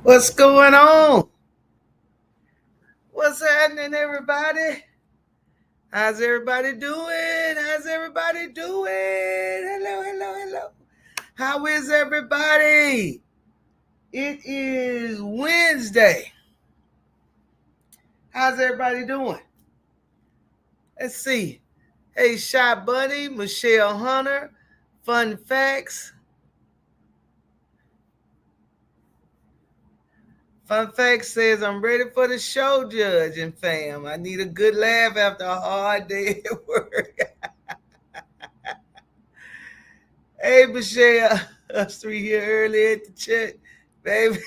What's going on? What's happening, everybody? How's everybody doing? How's everybody doing? Hello, hello, hello. How is everybody? It is Wednesday. How's everybody doing? Let's see. Hey, Shy Bunny, Michelle Hunter, Fun Facts. Fun Fact says, I'm ready for the show, Judge and fam. I need a good laugh after a hard day at work. Hey, Michelle, us three here early at the church, baby.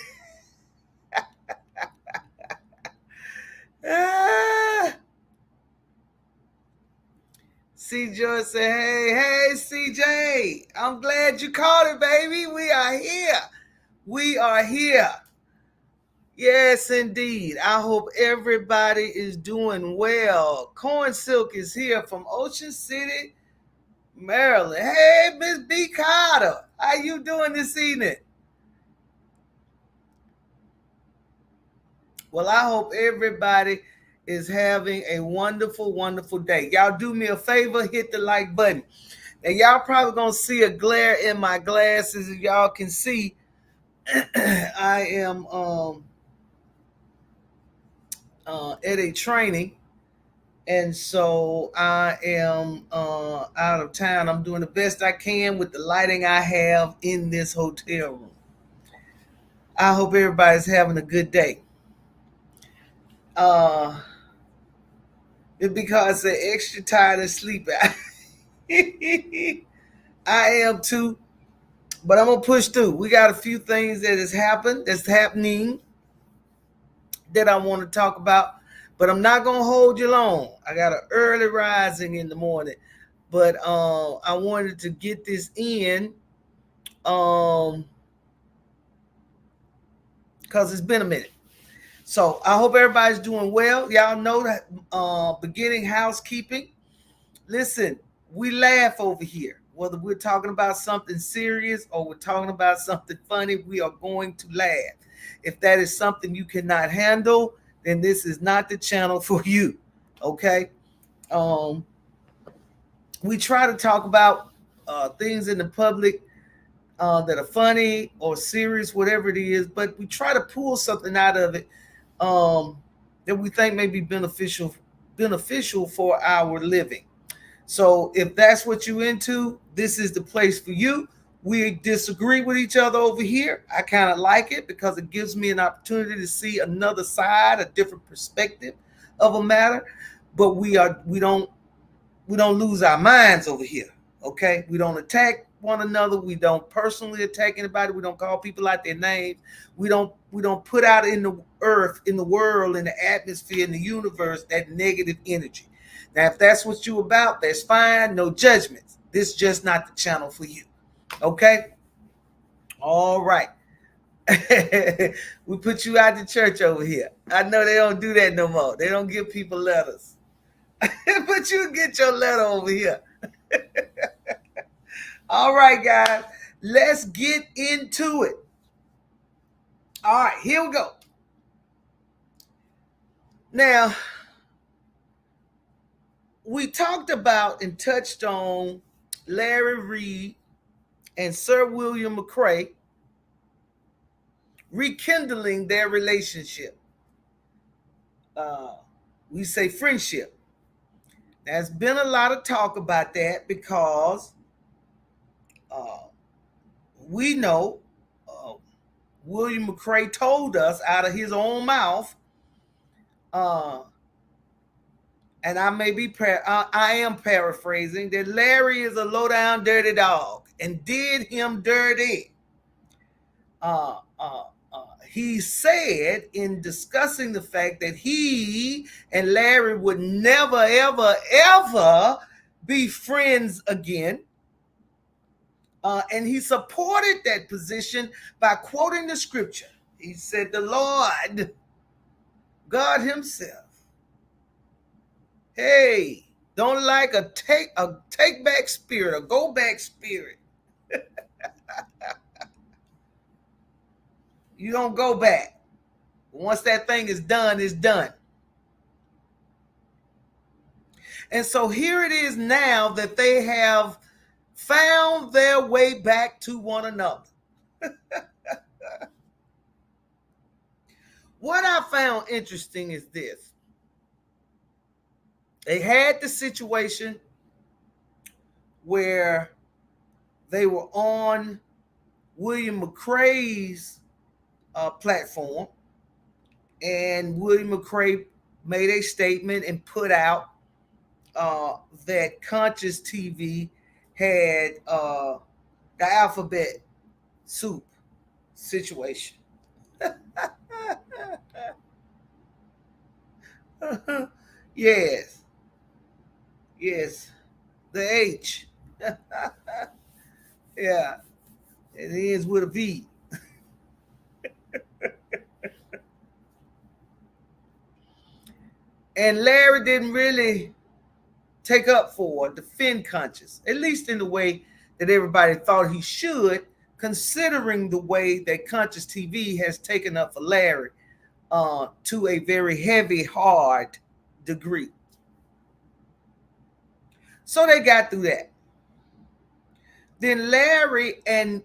Ah. C. George said, hey, CJ, I'm glad you called it, baby. We are here. We are here. Yes, indeed. I hope everybody is doing well. Corn Silk is here from Ocean City, Maryland. Hey, Miss B. Carter, how you doing this evening? Well, I hope everybody is having a wonderful, wonderful day. Y'all do me a favor, hit the like button. And y'all probably gonna see a glare in my glasses. As y'all can see, I am at a training, and so I am out of town. I'm doing the best I can with the lighting I have in this hotel room. I hope everybody's having a good day. It's because they're extra tired of sleeping. I am too, but I'm gonna push through. We got a few things that has happened, that's happening, that I want to talk about, but I'm not gonna hold you long. I got an early rising in the morning, but I wanted to get this in, because it's been a minute. So I hope everybody's doing well. Y'all know that beginning housekeeping. Listen, we laugh over here. Whether we're talking about something serious or we're talking about something funny, we are going to laugh. If that is something you cannot handle, then this is not the channel for you. Okay? Um, we try to talk about things in the public that are funny or serious, whatever it is, but we try to pull something out of it that we think may be beneficial for our living. So if that's what you're into, this is the place for you. We disagree with each other over here. I kind of like it because it gives me an opportunity to see another side, a different perspective of a matter. But we don't lose our minds over here. Okay, we don't attack one another. We don't personally attack anybody. We don't call people out their names. We don't put out in the earth, in the world, in the atmosphere, in the universe, that negative energy. Now, if that's what you're about, that's fine. No judgments. This is just not the channel for you. Okay? All right. We put you out to church over here. I know they don't do that no more. They don't give people letters. But you get your letter over here. All right, guys. Let's get into it. All right, here we go. Now, we talked about and touched on Larry Reid and Sir William McCray rekindling their relationship. We say friendship. There's been a lot of talk about that because uh, we know William McCray told us out of his own mouth, uh, and I am paraphrasing, that Larry is a low down dirty dog and did him dirty. Uh, uh, he said in discussing the fact that he and Larry would never, ever, ever be friends again. And he supported that position by quoting the scripture. He said, the Lord, God himself, hey, don't like a take back spirit, a go back spirit. You don't go back. Once that thing is done, it's done. And so here it is now that they have found their way back to one another. What I found interesting is this. They had the situation where they were on William McCray's platform, and William McCray made a statement and put out that Conscious TV had the alphabet soup situation. Yes, yes, the H. Yeah, it ends with a V. And Larry didn't really take up for or defend Conscious, at least in the way that everybody thought he should, considering the way that Conscious TV has taken up for Larry to a very heavy, hard degree. So they got through that. Then Larry and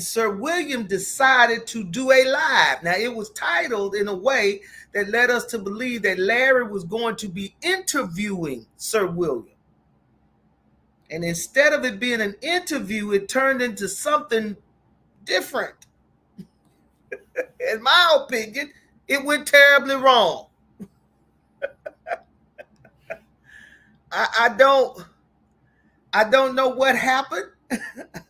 Sir William decided to do a live. Now, it was titled in a way that led us to believe that Larry was going to be interviewing Sir William. And instead of it being an interview, it turned into something different. In my opinion, it went terribly wrong. I don't know what happened.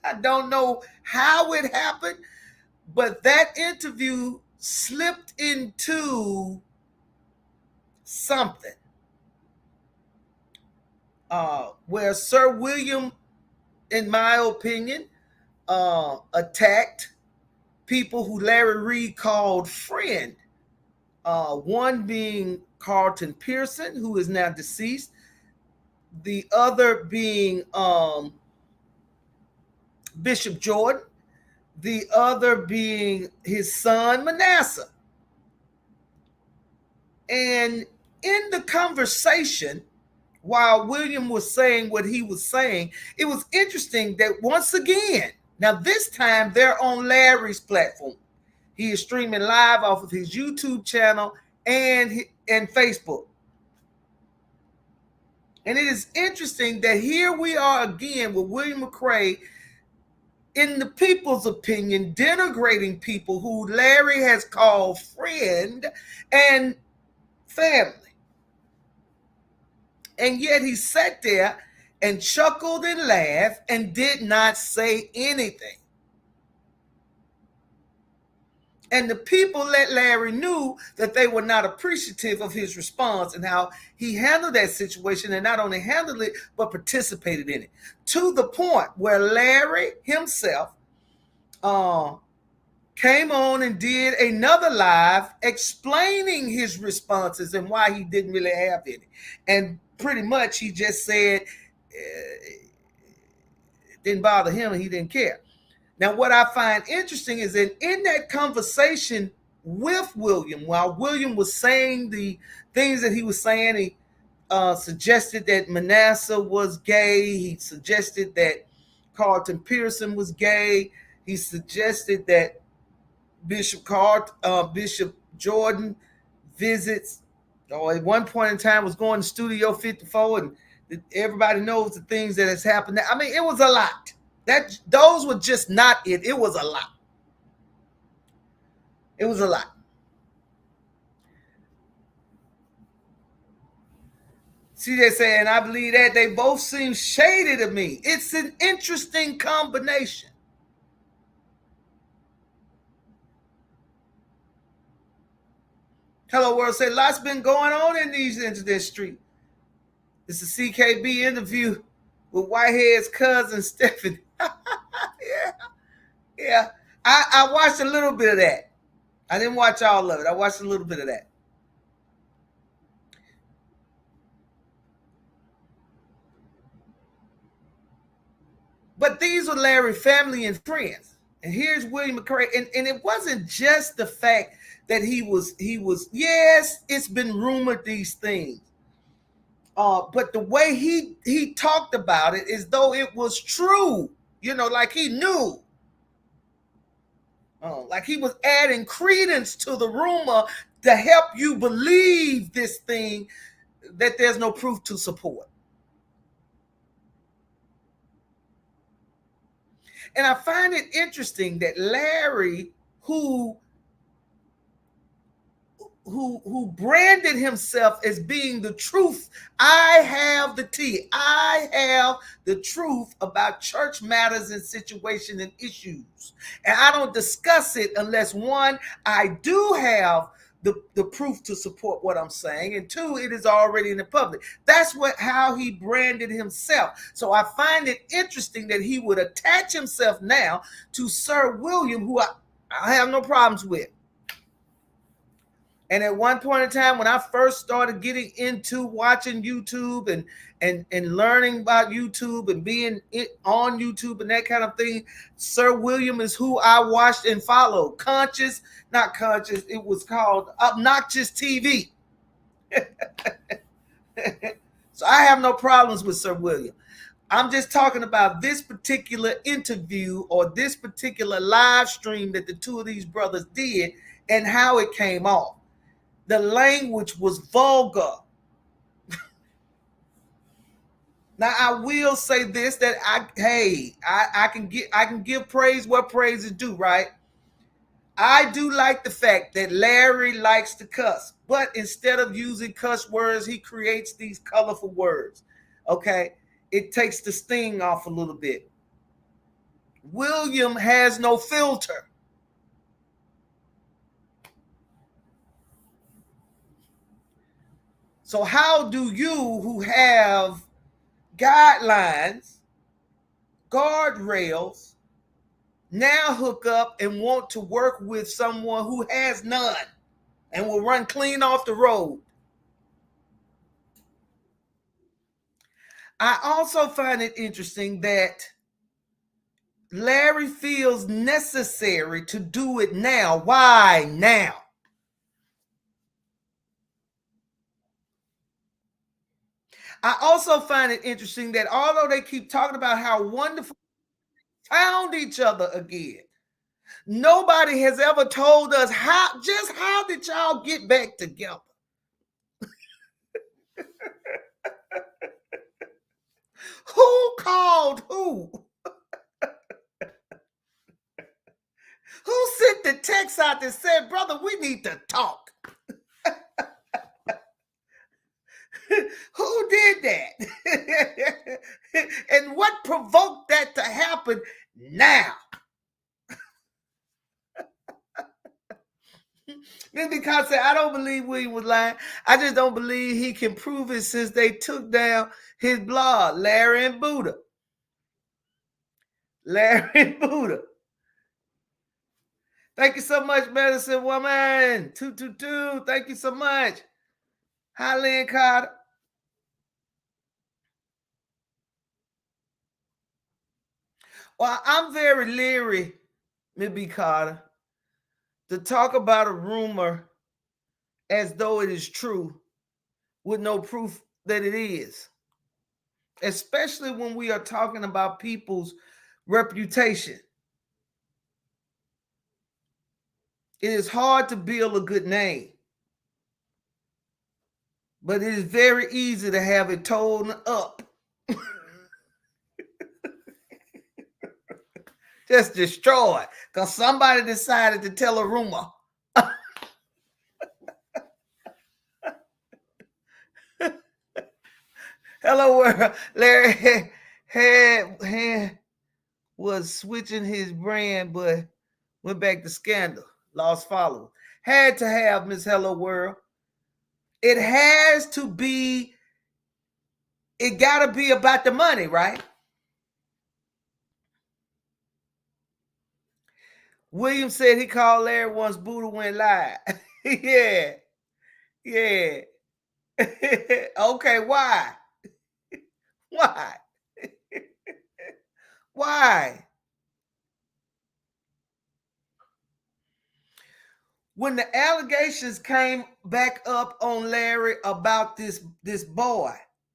I don't know how it happened, but that interview slipped into something where Sir William, in my opinion, attacked people who Larry Reid called friend. One being Carlton Pearson, who is now deceased. The other being Bishop Jordan. The other being his son, Manasseh. And in the conversation, while William was saying what he was saying, it was interesting that once again, now this time they're on Larry's platform. He is streaming live off of his YouTube channel and Facebook. And it is interesting that here we are again with William McCray, in the people's opinion, denigrating people who Larry has called friend and family. And yet he sat there and chuckled and laughed and did not say anything. And the people let Larry knew that they were not appreciative of his response and how he handled that situation, and not only handled it, but participated in it. To the point where Larry himself came on and did another live explaining his responses and why he didn't really have any. And pretty much he just said it didn't bother him and he didn't care. Now, what I find interesting is that in that conversation with William, while William was saying the things that he was saying, he suggested that Manasseh was gay. He suggested that Carlton Pearson was gay. He suggested that Bishop Jordan visits, or at one point in time was going to Studio 54, and everybody knows the things that has happened. I mean, it was a lot. Those were just not it. It was a lot. It was a lot. See, they say, and I believe that they both seem shady to me. It's an interesting combination. Hello World say, lots been going on in these internet streets. It's a CKB interview with Whitehead's cousin Stephanie. Yeah. I watched a little bit of that. I didn't watch all of it. I watched a little bit of that. But these were Larry family and friends. And here's William McCray. And it wasn't just the fact that he was, yes, it's been rumored these things. But the way he talked about it as though it was true, like he knew. Like he was adding credence to the rumor to help you believe this thing that there's no proof to support. And I find it interesting that Larry, who branded himself as being the truth. I have the tea. I have the truth about church matters and situations and issues. And I don't discuss it unless, one, I do have the proof to support what I'm saying, and two, it is already in the public. That's how he branded himself. So I find it interesting that he would attach himself now to Sir William, who I have no problems with. And at one point in time, when I first started getting into watching YouTube and learning about YouTube and being on YouTube and that kind of thing, Sir William is who I watched and followed. Not conscious, it was called Obnoxious TV. So I have no problems with Sir William. I'm just talking about this particular interview or this particular live stream that the two of these brothers did and how it came off. The language was vulgar. Now I will say this, that I can give praise where praise is due, right? I do like the fact that Larry likes to cuss, but instead of using cuss words, he creates these colorful words. Okay, it takes the sting off a little bit. William has no filter. So how do you, who have guidelines, guardrails, now hook up and want to work with someone who has none and will run clean off the road? I also find it interesting that Larry feels necessary to do it now. Why now? I also find it interesting that although they keep talking about how wonderful they found each other again, nobody has ever told us how did y'all get back together? Who called who? Who sent the text out that said, brother, we need to talk? Who did that? And what provoked that to happen now? Because I don't believe William was lying. I just don't believe he can prove it since they took down his blog, Larry and Buddha. Larry and Buddha. Thank you so much, Medicine Woman. 222. Thank you so much. Hi, Lynn Carter. Well, I'm very leery, Ms. Carter, to talk about a rumor as though it is true with no proof that it is, especially when we are talking about people's reputation. It is hard to build a good name, but it is very easy to have it torn up. Just destroyed because somebody decided to tell a rumor. Hello world. Larry had was switching his brand, but went back to scandal. Lost followers. Had to have Miss Hello World. It has to be. It gotta be about the money, right? William said he called Larry once Buddha went live. Yeah. Yeah. Okay, why? Why? Why? when the allegations came back up on Larry about this boy,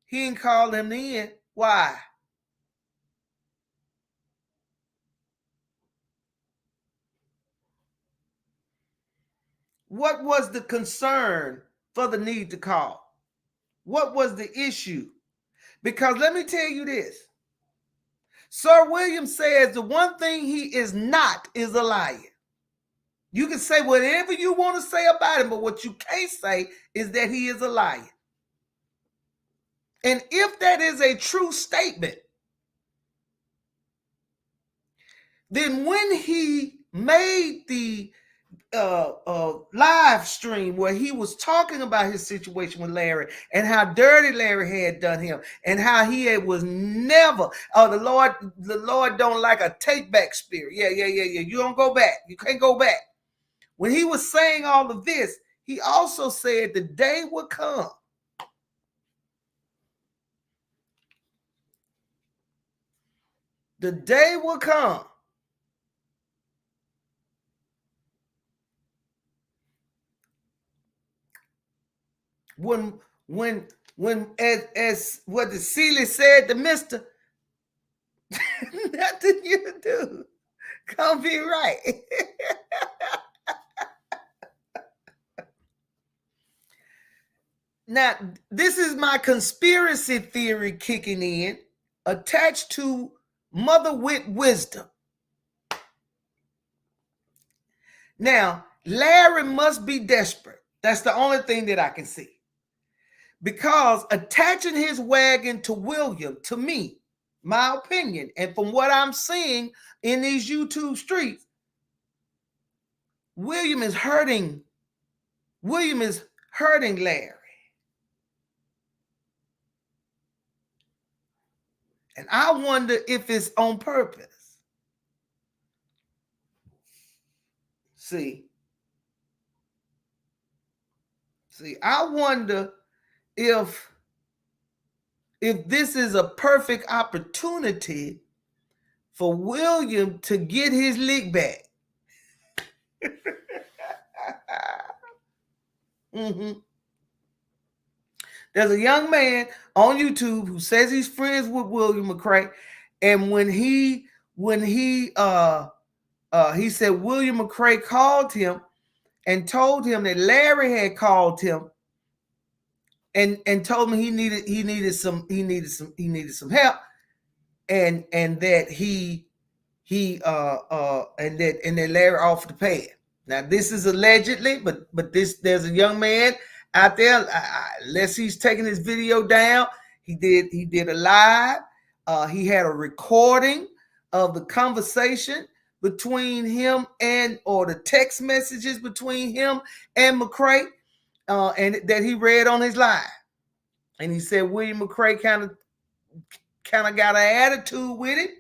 he didn't call him in. Why? What was the concern for the need to call? What was the issue? Because let me tell you this. Sir William says the one thing he is not is a liar. You can say whatever you want to say about him, but what you can't say is that he is a liar. And if that is a true statement, then when he made the live stream where he was talking about his situation with Larry and how dirty Larry had done him and how he was never, the Lord don't like a take back spirit. Yeah. You don't go back. You can't go back. When he was saying all of this, he also said the day would come. The day will come when as what the Sealy said to Mr. Nothing you do gonna be right. Now, this is my conspiracy theory kicking in, attached to Mother with Wisdom. Now, Larry must be desperate. That's the only thing that I can see. Because attaching his wagon to William, to me, my opinion, and from what I'm seeing in these YouTube streets, William is hurting Larry. And I wonder if it's on purpose. See, I wonder if this is a perfect opportunity for William to get his lick back. Mm-hmm. There's a young man on YouTube who says he's friends with William McCray, and when he said William McCray called him and told him that Larry had called him and told him he needed some help, and that that Larry offered to pay it. Now this is allegedly, but there's a young man out there. Unless he's taking his video down, he did a live. He had a recording of the conversation between him or the text messages between him and McCray, and that he read on his live. And he said William McCray kind of got an attitude with it,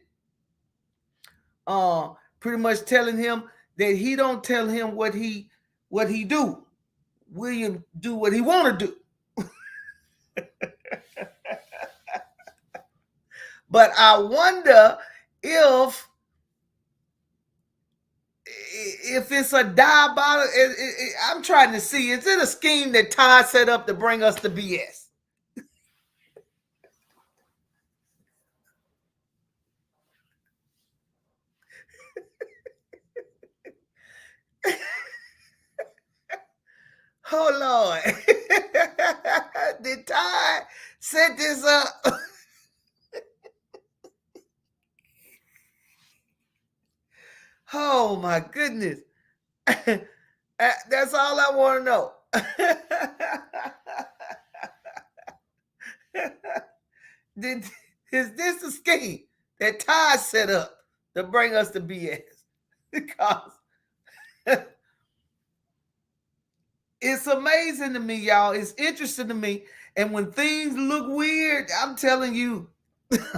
pretty much telling him that he don't tell him what he do. William do what he want to do. But I wonder if it's a diabolical. I'm trying to see, is it a scheme that Todd set up to bring us the BS? Oh Lord. Did Todd set this up? Oh my goodness. That's all I want to know. Is this a scheme that Todd set up to bring us the BS? Because it's amazing to me, y'all. It's interesting to me. And when things look weird, I'm telling you, there's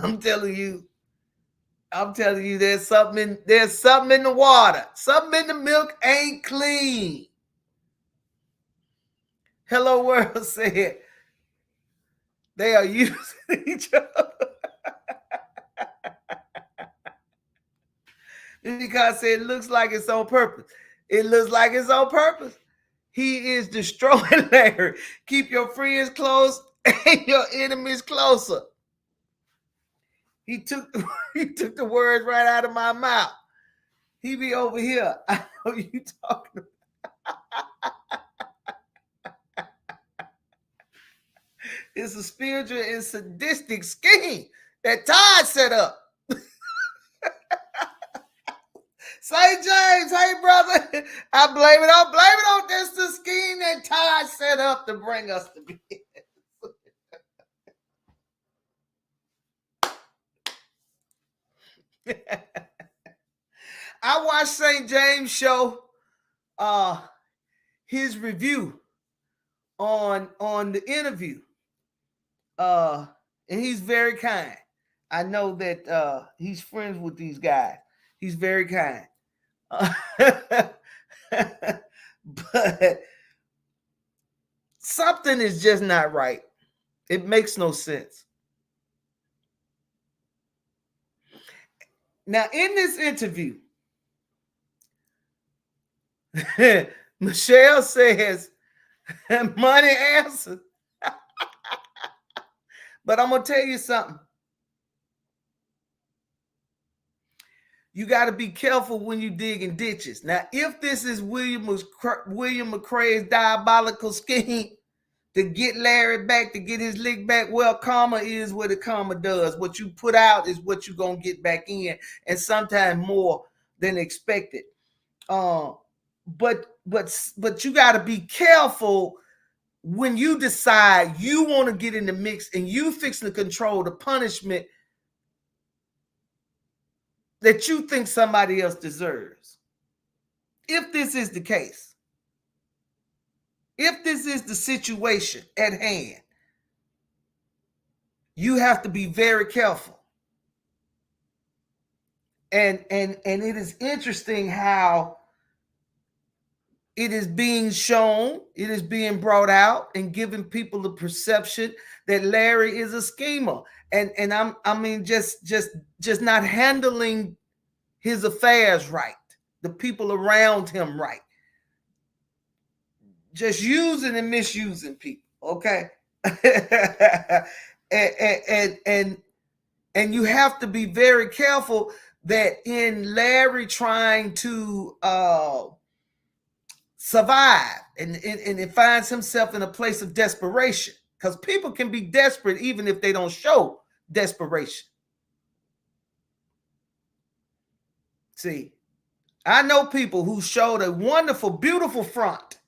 something in the water. Something in the milk ain't clean. Hello World said they are using each other. Because it looks like it's on purpose. It looks like it's on purpose. He is destroying Larry. Keep your friends close and your enemies closer. He took the words right out of my mouth. He be over here. I know you talking about. It's a spiritual and sadistic scheme that Todd set up. St. James, hey brother, I blame it on this the scheme that Todd set up to bring us to be. I watched St. James show his review on the interview. And he's very kind. I know that he's friends with these guys. He's very kind. But something is just not right. It makes no sense. Now, in this interview, Michelle says, money answers. But I'm going to tell you something. You got to be careful when you dig in ditches. Now, if this is William McCray's diabolical scheme to get Larry back, to get his lick back, well, karma is what the karma does. What you put out is what you're going to get back in, and sometimes more than expected. But you got to be careful when you decide you want to get in the mix and you fixing to control the punishment that you think somebody else deserves. If this is the case, if this is the situation at hand, you have to be very careful. And it is interesting how it is being shown, it is being brought out and giving people the perception that Larry is a schemer. And I mean just not handling his affairs right, the people around him right. Just using and misusing people, okay? and you have to be very careful that in Larry trying to survive and it finds himself in a place of desperation, because people can be desperate even if they don't show desperation. See, I know people who showed a wonderful, beautiful front.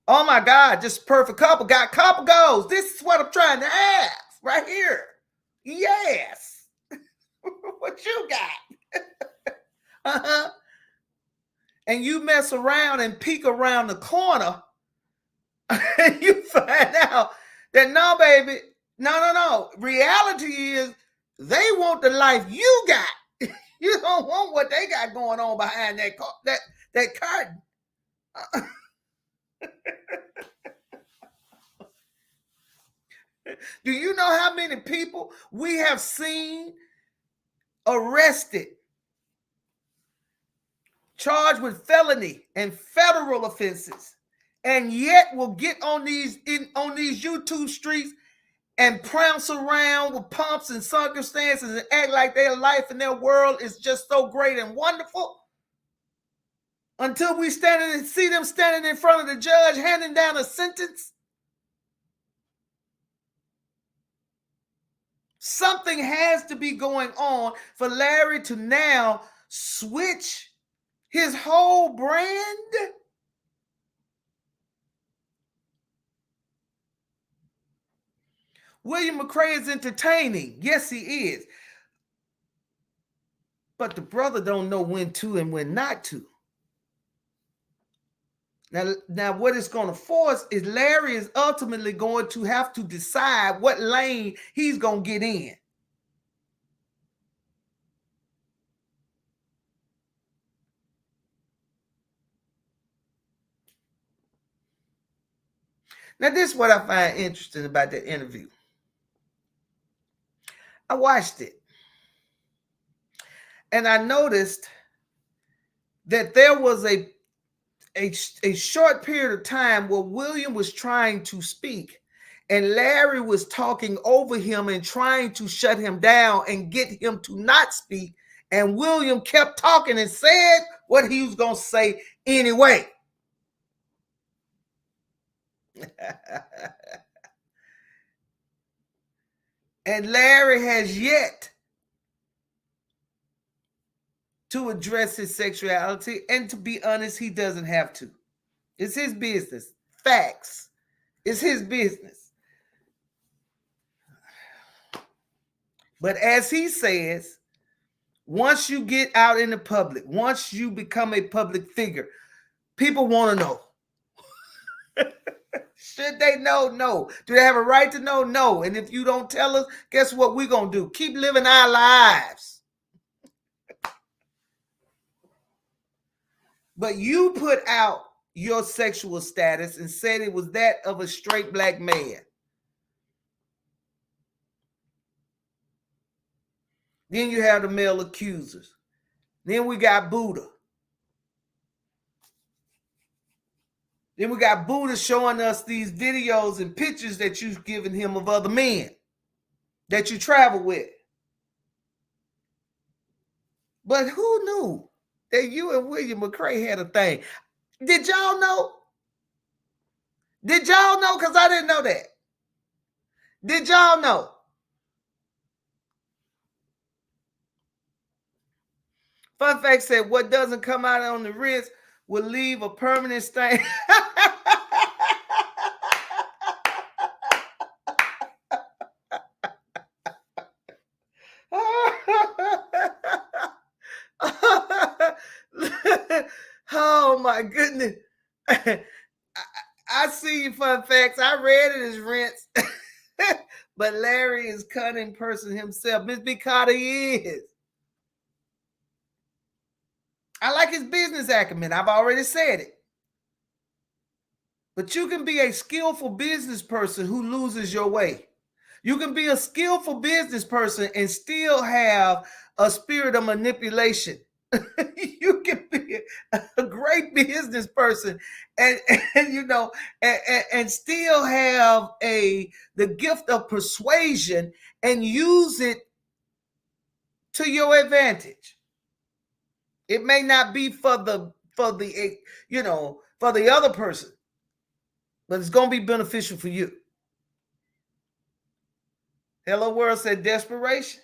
Oh my God, just perfect couple. Got couple goals. This is what I'm trying to ask right here. Yes. What you got? Uh-huh. And you mess around and peek around the corner and you find out that no, baby, no. Reality is they want the life you got. You don't want what they got going on behind that curtain. Do you know how many people we have seen arrested, charged with felony and federal offenses, and yet will get on these YouTube streets and prance around with pomps and circumstances and act like their life and their world is just so great and wonderful, until we see them standing in front of the judge handing down a sentence? Something has to be going on for Larry to now switch his whole brand. William McCray is entertaining. Yes, he is. But the brother don't know when to and when not to. Now what it's going to force is Larry is ultimately going to have to decide what lane he's going to get in. Now, this is what I find interesting about that interview. I watched it, and I noticed that there was a a short period of time where William was trying to speak and Larry was talking over him and trying to shut him down and get him to not speak. And William kept talking and said what he was going to say anyway. And Larry has yet to address his sexuality. And to be honest, he doesn't have to. It's his business. Facts. It's his business. But as he says, once you get out in the public, once you become a public figure, people want to know. Should they know? No. Do they have a right to know? No. And if you don't tell us, guess what we're going to do? Keep living our lives. But you put out your sexual status and said it was that of a straight black man. Then you have the male accusers. Then we got Buddha. Then we got Buddha showing us these videos and pictures that you've given him of other men that you travel with. But who knew that you and William McCray had a thing? Did y'all know? Did y'all know? Because I didn't know that. Did y'all know? Fun fact said, what doesn't come out on the wrist will leave a permanent stain. Oh my goodness. I see you, fun facts. I read it as rents. But Larry is cunning person himself. Miss Big Carter, he is. I like his business acumen. I've already said it. But you can be a skillful business person who loses your way. You can be a skillful business person and still have a spirit of manipulation. You can be a great business person and you know and still have the gift of persuasion and use it to your advantage. It may not be for the other person, but it's going to be beneficial for you. Hello World said desperation.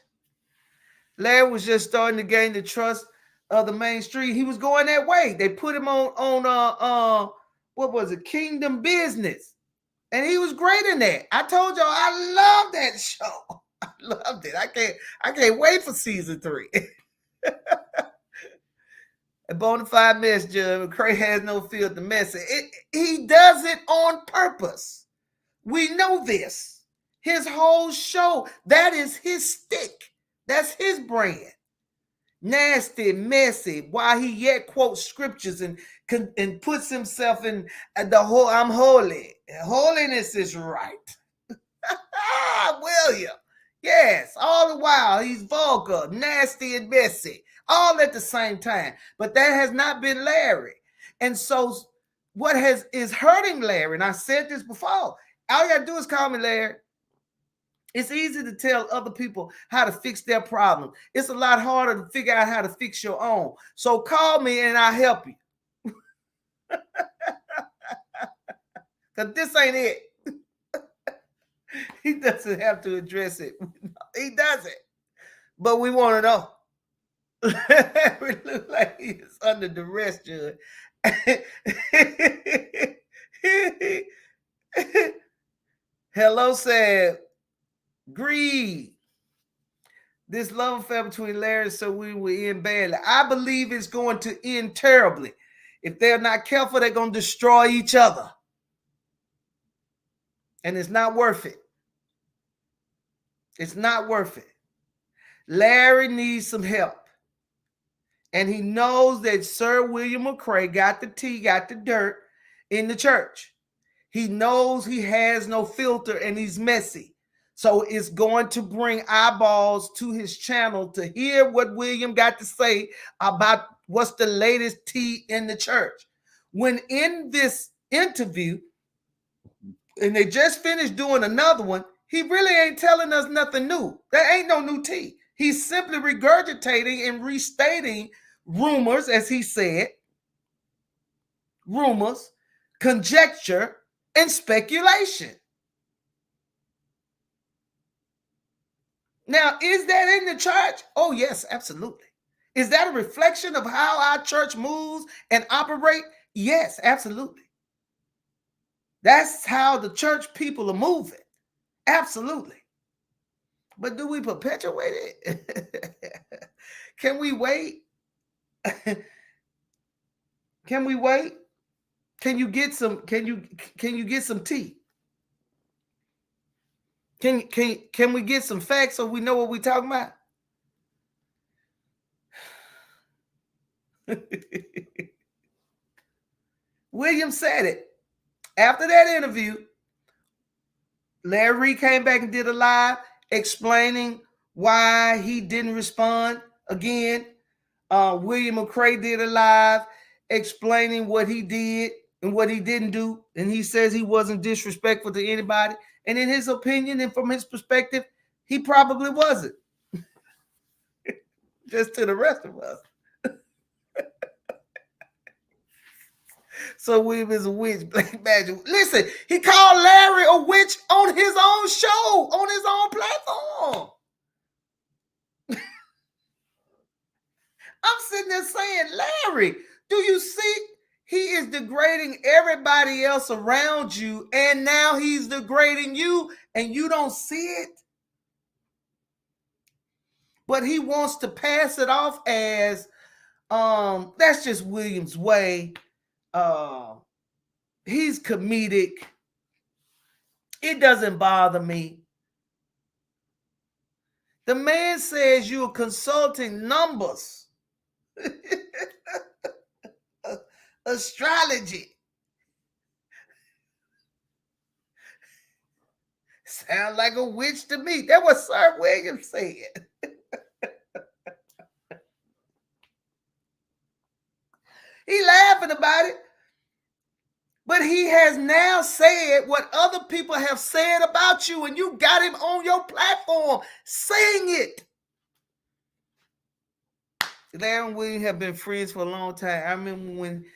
Larry was just starting to gain the trust of the main street. He was going that way. They put him on what was it, Kingdom Business, and he was great in that. I told y'all I love that show. I loved it. I can't wait for season 3. A bona fide mess, Judge. McCray has no filter message. He does it on purpose. We know this. His whole show, that is his stick. That's his brand. Nasty, messy, while he yet quotes scriptures and puts himself in the whole, I'm holy. Holiness is right. William. Yes, all the while he's vulgar, nasty, and messy, all at the same time. But that has not been Larry. And so what is hurting Larry, and I said this before, all you gotta do is call me Larry. It's easy to tell other people how to fix their problem. It's a lot harder to figure out how to fix your own. So call me and I'll help you. Because this ain't it. He doesn't have to address it. He doesn't. But we want to know. We look like he is under duress, Judge. Hello said, greed. This love affair between Larry and so we will end badly. I believe it's going to end terribly. If they're not careful, they're going to destroy each other. And it's not worth it. It's not worth it. Larry needs some help. And he knows that Sir William McCray got the tea, got the dirt in the church. He knows he has no filter and he's messy. So it's going to bring eyeballs to his channel to hear what William got to say about what's the latest tea in the church. when in this interview, and they just finished doing another one, he really ain't telling us nothing new. There ain't no new tea. He's simply regurgitating and restating rumors, as he said, rumors, conjecture, and speculation. Now, is that in the church? Oh, yes, absolutely. Is that a reflection of how our church moves and operate? Yes, absolutely. That's how the church people are moving. Absolutely. But do we perpetuate it? Can we wait? Can we wait? Can you get some get some tea? Can we get some facts so we know what we're talking about? William said it. After that interview, Larry Reid came back and did a live explaining why he didn't respond again. William McCray did a live explaining what he did and what he didn't do. And he says he wasn't disrespectful to anybody. And in his opinion and from his perspective, he probably wasn't. Just to the rest of us. So William is a witch, black magic. Listen, he called Larry a witch on his own show, on his own platform. I'm sitting there saying, Larry, do you see? He is degrading everybody else around you, and now he's degrading you, and you don't see it. But he wants to pass it off as that's just William's way. He's comedic. It doesn't bother me. The man says you're consulting numbers. Astrology. Sound like a witch to me. That's what Sir William said. He laughing about it. But he has now said what other people have said about you, and you got him on your platform saying it. Larry and William have been friends for a long time. I remember when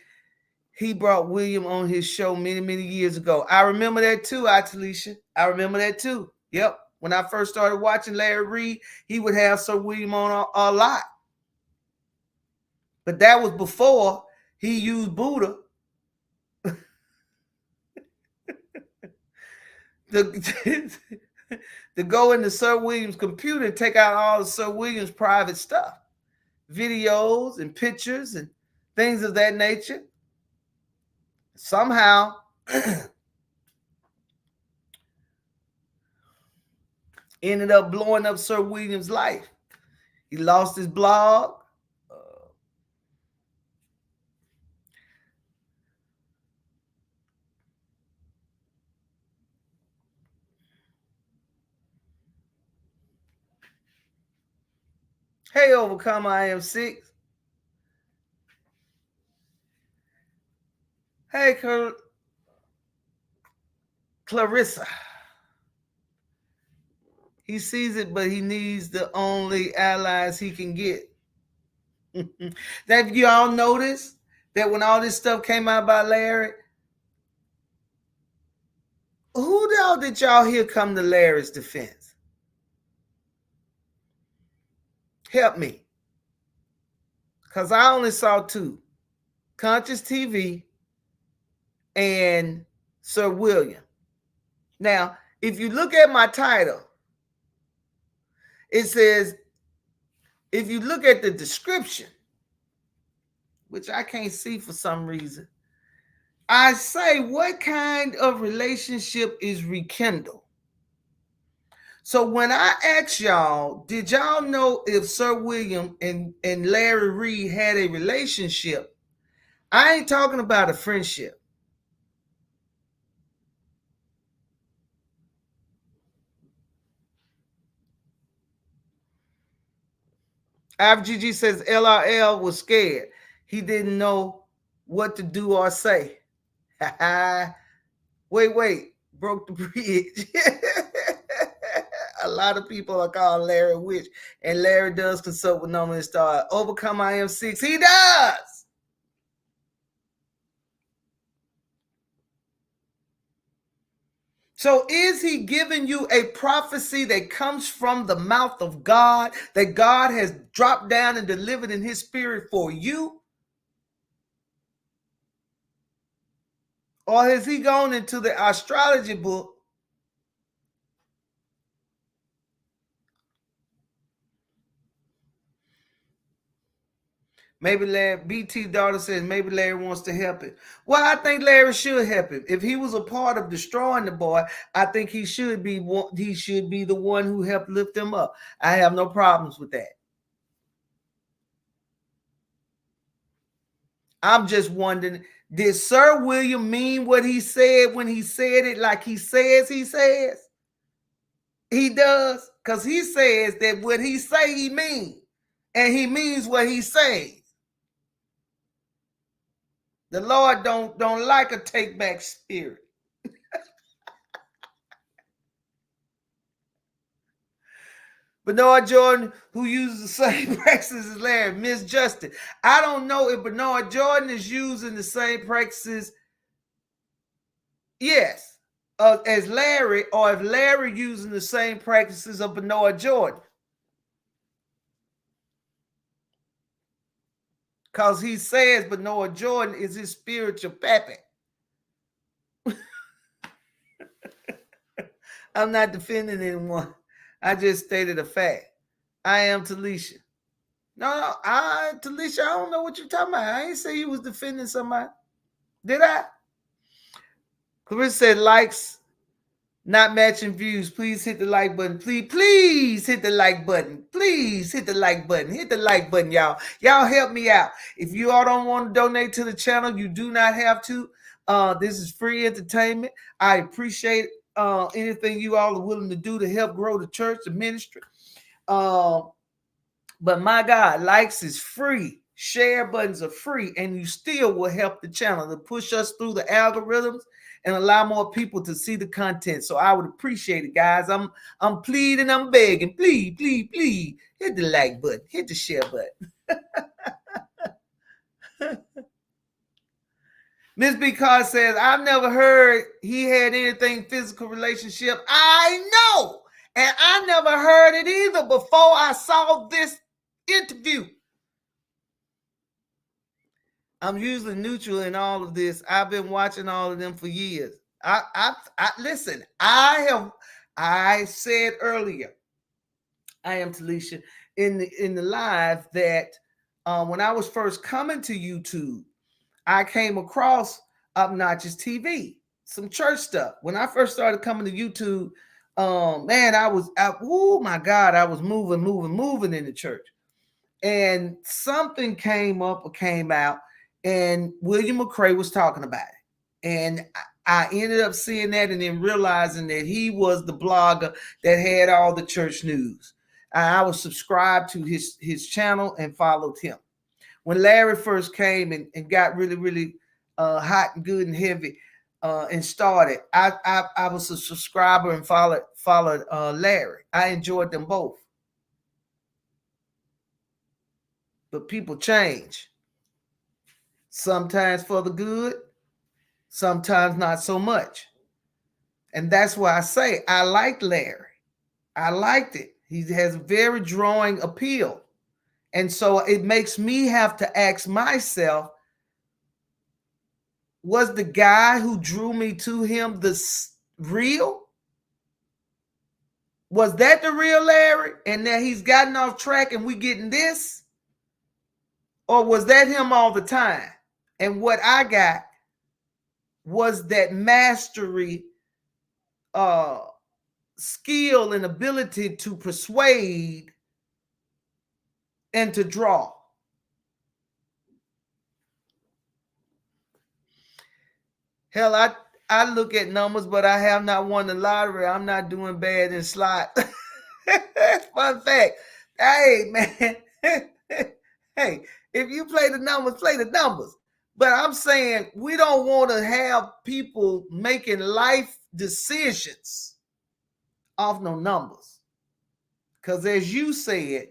he brought William on his show many, many years ago. I remember that too, Talisha. I remember that too. Yep. When I first started watching Larry Reid, he would have Sir William on a lot. But that was before he used Buddha to go into Sir William's computer and take out all of Sir William's private stuff, videos and pictures and things of that nature. Somehow, ended up blowing up Sir William's life. He lost his blog. Hey, Overcome, I am 6. Hey, Clarissa. He sees it, but he needs the only allies he can get. That you all noticed that when all this stuff came out about Larry, who the hell did y'all hear come to Larry's defense? Help me. Because I only saw 2. Conscious TV and Sir William. Now, if you look at my title, it says, if you look at the description, which I can't see for some reason, I say, what kind of relationship is rekindled? So when I ask y'all, did y'all know if Sir William and Larry Reid had a relationship? I ain't talking about a friendship. FGG says LRL was scared. He didn't know what to do or say. Wait, broke the bridge. A lot of people are called Larry Witch, and Larry does consult with Norman and Star. Overcome I Am 6. He does. So is he giving you a prophecy that comes from the mouth of God, that God has dropped down and delivered in his spirit for you? Or has he gone into the astrology book Maybe Larry, BT daughter says maybe Larry wants to help it. Well, I think Larry should help him. If he was a part of destroying the boy, I think he should be the one who helped lift him up. I have no problems with that. I'm just wondering, did Sir William mean what he said when he said it like he says he says? He does, because he says that what he say he means, and he means what he says. The Lord don't like a take back spirit. Bernard Jordan, who uses the same practices as Larry, Miss Justin. I don't know if Bernard Jordan is using the same practices, yes, as Larry, or if Larry using the same practices of Bernard Jordan. Because he says Bernard Jordan is his spiritual pappy. I'm not defending anyone. I just stated a fact. I am Talisha. No, Talisha, I don't know what you're talking about. I ain't say you was defending somebody. Did I? Clarissa said likes not matching views. Please hit the like button. Please hit the like button. Please hit the like button. Hit the like button, y'all. Y'all help me out. If you all don't want to donate to the channel, you do not have to. This is free entertainment. I appreciate anything you all are willing to do to help grow the church, the ministry. But my God, likes is free. Share buttons are free, and you still will help the channel to push us through the algorithms and allow more people to see the content. So I would appreciate it, guys. I'm pleading, I'm begging. Please, hit the like button, hit the share button. Miss B. Carr says, I've never heard he had anything physical relationship. I know. And I never heard it either before I saw this interview. I'm usually neutral in all of this. I've been watching all of them for years. I listen, I said earlier, I am Talisha, in the live that when I was first coming to YouTube, I came across Obnoxious TV, some church stuff. When I first started coming to YouTube, man, oh my God, I was moving in the church. And something came up or came out, and William McCray was talking about it. And I ended up seeing that and then realizing that he was the blogger that had all the church news. I was subscribed to his channel and followed him. When Larry first came and got really hot and good and heavy and started, I was a subscriber and followed Larry. I enjoyed them both. But people change. Sometimes for the good, sometimes not so much. And that's why I say I liked Larry. I liked it. He has very drawing appeal. And so it makes me have to ask myself, was the guy who drew me to him the real? Was that the real Larry? And that he's gotten off track and we getting this? Or was that him all the time? And what I got was that mastery, skill and ability to persuade and to draw. Hell, I look at numbers, but I have not won the lottery. I'm not doing bad in slot. Fun fact. Hey, man. Hey, if you play the numbers, play the numbers. But I'm saying we don't want to have people making life decisions off no numbers. Because as you said,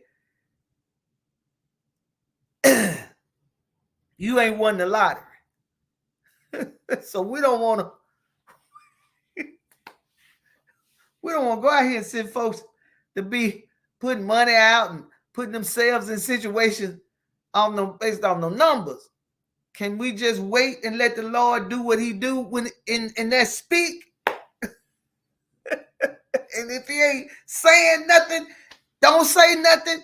you ain't won the lottery. So we don't want to go out here and send folks to be putting money out and putting themselves in situations based on no numbers. Can we just wait and let the Lord do what he do when in that speak? And if he ain't saying nothing, don't say nothing.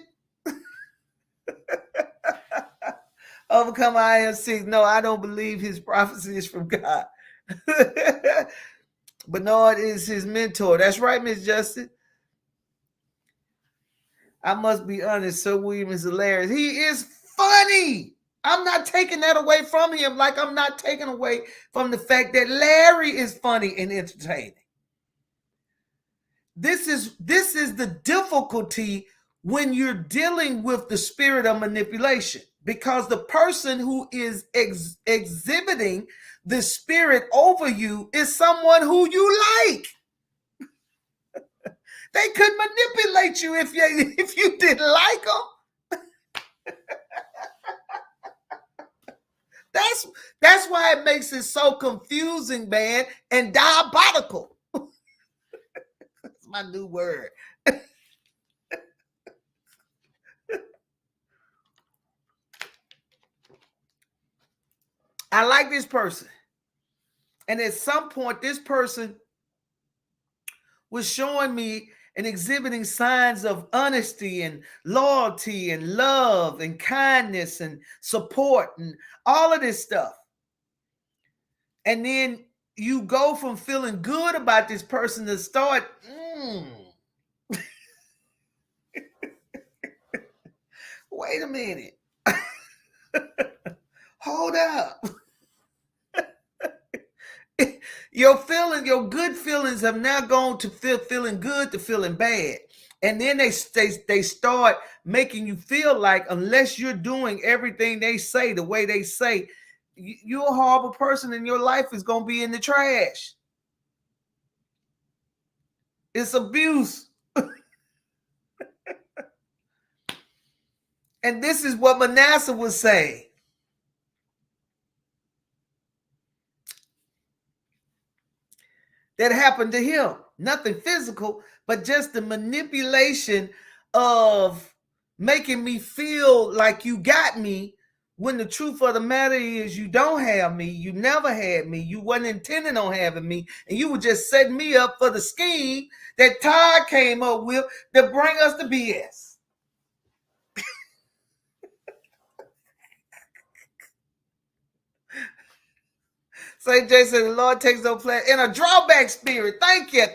Overcome IM6. No, I don't believe his prophecy is from God. Bernard is his mentor. That's right, Miss Justin. I must be honest, Sir William is hilarious. He is funny. I'm not taking that away from him, like I'm not taking away from the fact that Larry is funny and entertaining. This is the difficulty when you're dealing with the spirit of manipulation, because the person who is exhibiting the spirit over you is someone who you like. They could manipulate you if you didn't like them. That's why it makes it so confusing, man, and diabolical. That's my new word. I like this person. And at some point, this person was showing me and exhibiting signs of honesty and loyalty and love and kindness and support and all of this stuff. And then you go from feeling good about this person to start, wait a minute. Hold up. Your good feelings have now gone to feeling good to feeling bad. And then they start making you feel like unless you're doing everything they say the way they say, you're a horrible person and your life is going to be in the trash. It's abuse. And this is what Manasseh was saying. That happened to him. Nothing physical, but just the manipulation of making me feel like you got me, when the truth of the matter is you don't have me. You never had me. You wasn't intending on having me. And you were just setting me up for the scheme that Todd came up with to bring us to BS. St. J said the Lord takes no pleasure in a drawback spirit. Thank you,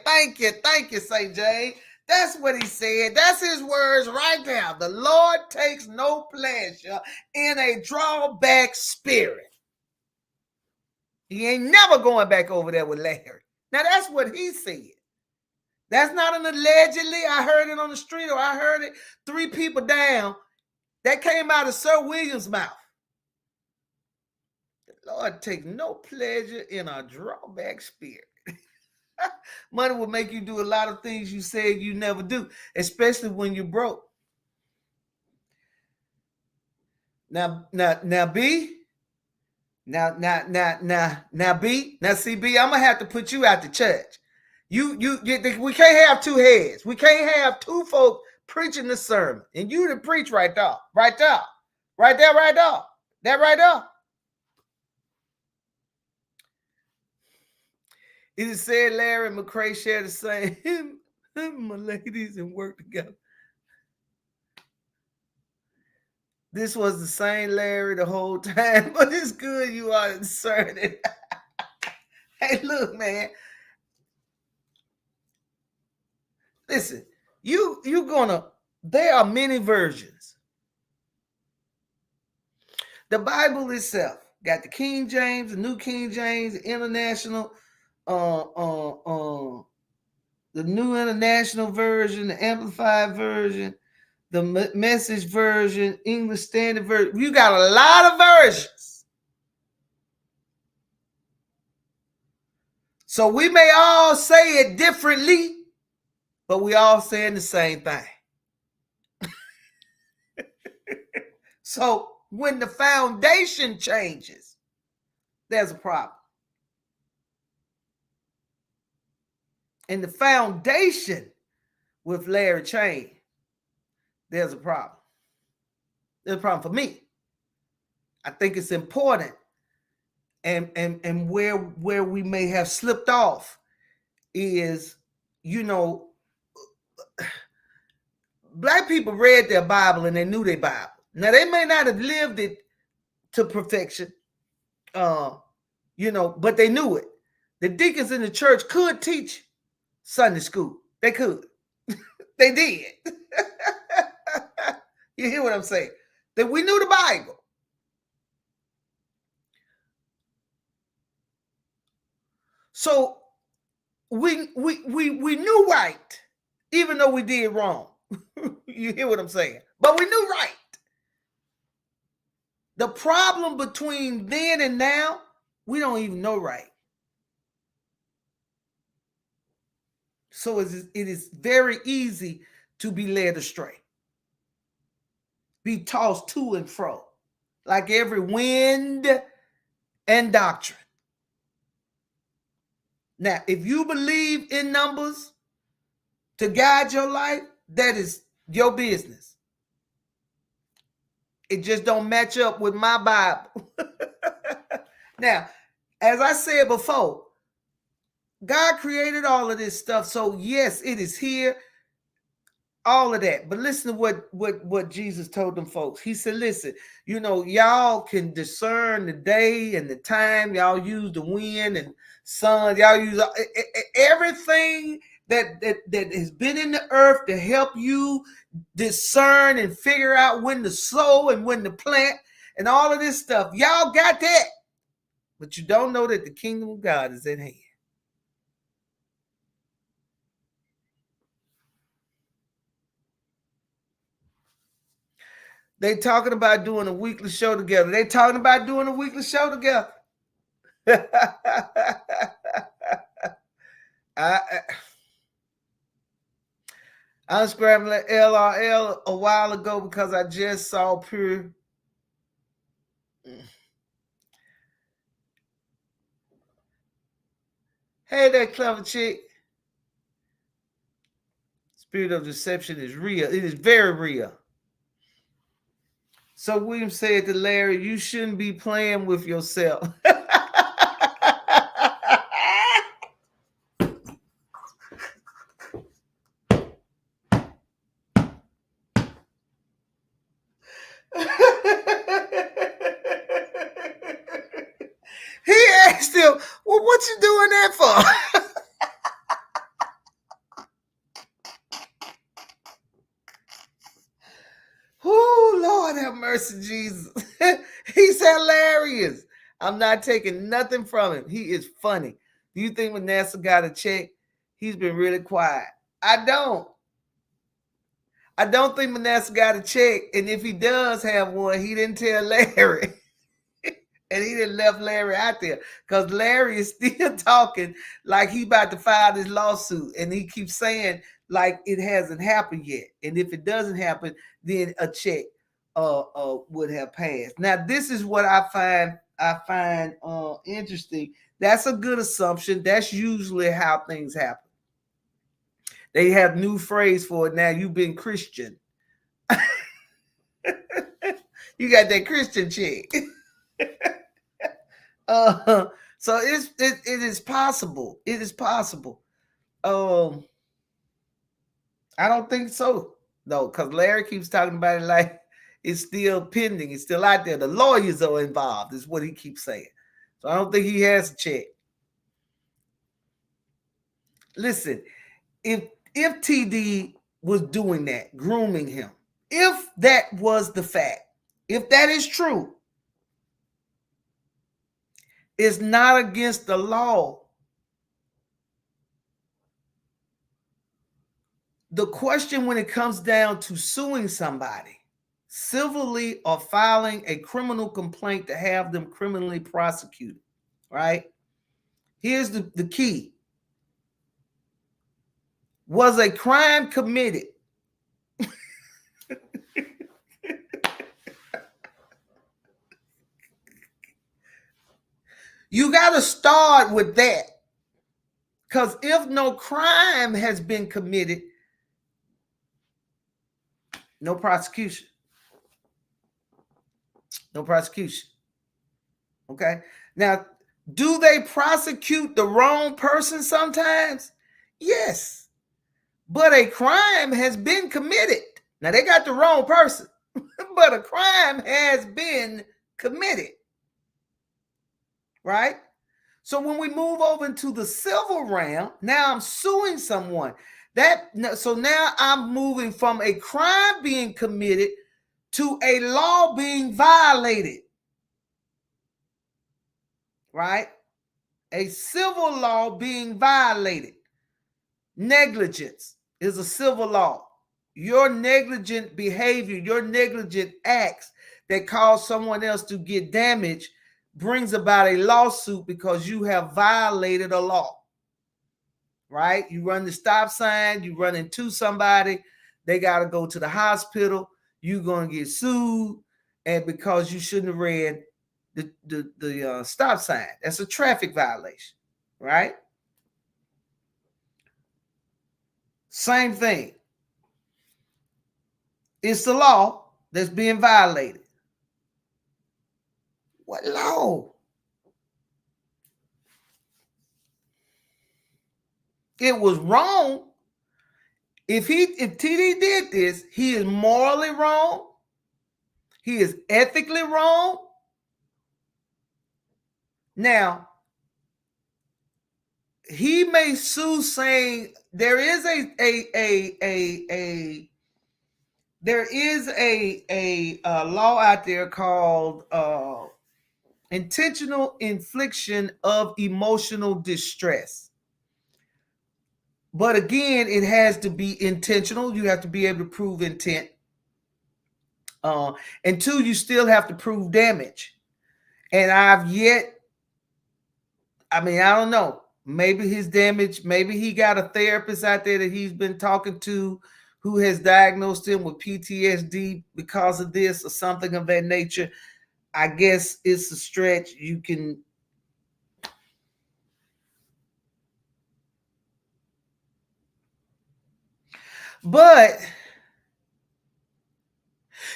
St. J. That's what he said. That's his words right now. The Lord takes no pleasure in a drawback spirit. He ain't never going back over there with Larry. Now, that's what he said. That's not an allegedly. I heard it on the street, or I heard it 3 people down. That came out of Sir William's mouth. The Lord takes no pleasure in a drawback spirit. Money will make you do a lot of things you said you never do, especially when you're broke. Now, B. Now, B. Now, see, B, I'm gonna have to put you out the church. We can't have 2 heads. We can't have 2 folk preaching the sermon, and you to preach right there. That right there. It is said Larry and McCray share the same my ladies and work together. This was the same Larry the whole time, but it's good you are inserted. Hey, look, man. Listen, there are many versions. The Bible itself got the King James, the New King James, the International, the New International Version, the Amplified Version, the Message Version, English Standard Version. You got a lot of versions. So we may all say it differently, but we all saying the same thing. So when the foundation changes, there's a problem. And the foundation with Larry Chain, there's a problem. There's a problem for me. I think it's important, and where we may have slipped off is, Black people read their Bible and they knew their Bible. Now they may not have lived it to perfection, but they knew it. The deacons in the church could teach Sunday school. They could. They did. You hear what I'm saying? That we knew the Bible. So we knew right, even though we did wrong. You hear what I'm saying? But we knew right. The problem between then and now, we don't even know right. So it is very easy to be led astray, be tossed to and fro, like every wind and doctrine. Now, if you believe in numbers to guide your life, that is your business. It just don't match up with my Bible. Now, as I said before, God created all of this stuff. So yes, it is here. All of that. But listen to what Jesus told them folks. He said, listen, y'all can discern the day and the time. Y'all use the wind and sun. Y'all use everything that has been in the earth to help you discern and figure out when to sow and when to plant and all of this stuff. Y'all got that. But you don't know that the kingdom of God is at hand. They talking about doing a weekly show together. They talking about doing a weekly show together. I unscrambled LRL a while ago because I just saw pure. Hey, that clever chick. Spirit of deception is real. It is very real. So William said to Larry, you shouldn't be playing with yourself. He asked him, well, what you doing that for? Oh, Lord have mercy, Jesus. He's hilarious. I'm not taking nothing from him. He is funny. Do you think Manasseh got a check? He's been really quiet. I don't think Manasseh got a check. And if he does have one, he didn't tell Larry. And he didn't left Larry out there because Larry is still talking like he about to file this lawsuit. And he keeps saying like it hasn't happened yet. And if it doesn't happen, then a check would have passed. Now, this is what I find interesting. That's a good assumption. That's usually how things happen. They have new phrase for it now. You've been Christian. You got that Christian check. So it is possible. It is possible. I don't think so. No, because Larry keeps talking about it like it's still pending. It's still out there. The lawyers are involved, is what he keeps saying. So I don't think he has a check. Listen, if TD was doing that, grooming him, if that was the fact, if that is true, it's not against the law. The question when it comes down to suing somebody civilly or filing a criminal complaint to have them criminally prosecuted, right? Here's the key. Was a crime committed? You got to start with that. Because if no crime has been committed, no prosecution. No prosecution. Okay. Now, do they prosecute the wrong person sometimes? Yes. But a crime has been committed. Now, they got the wrong person, but a crime has been committed. Right? So when we move over into the civil realm, now I'm suing someone. So now I'm moving from a crime being committed to a law being violated. Right? A civil law being violated. Negligence is a civil law. Your negligent behavior, your negligent acts that cause someone else to get damaged brings about a lawsuit because you have violated a law. Right? You run the stop sign, you run into somebody, they got to go to the hospital, you're going to get sued, and because you shouldn't have read the stop sign. That's a traffic violation, right? Same thing. It's the law that's being violated. What law? It was wrong. If TD did this, he is morally wrong. He is ethically wrong. Now, he may sue saying there is a law out there called intentional infliction of emotional distress. But again, it has to be intentional. You have to be able to prove intent. And two, you still have to prove damage. And I don't know. Maybe his damage, maybe he got a therapist out there that he's been talking to who has diagnosed him with PTSD because of this or something of that nature. I guess it's a stretch. But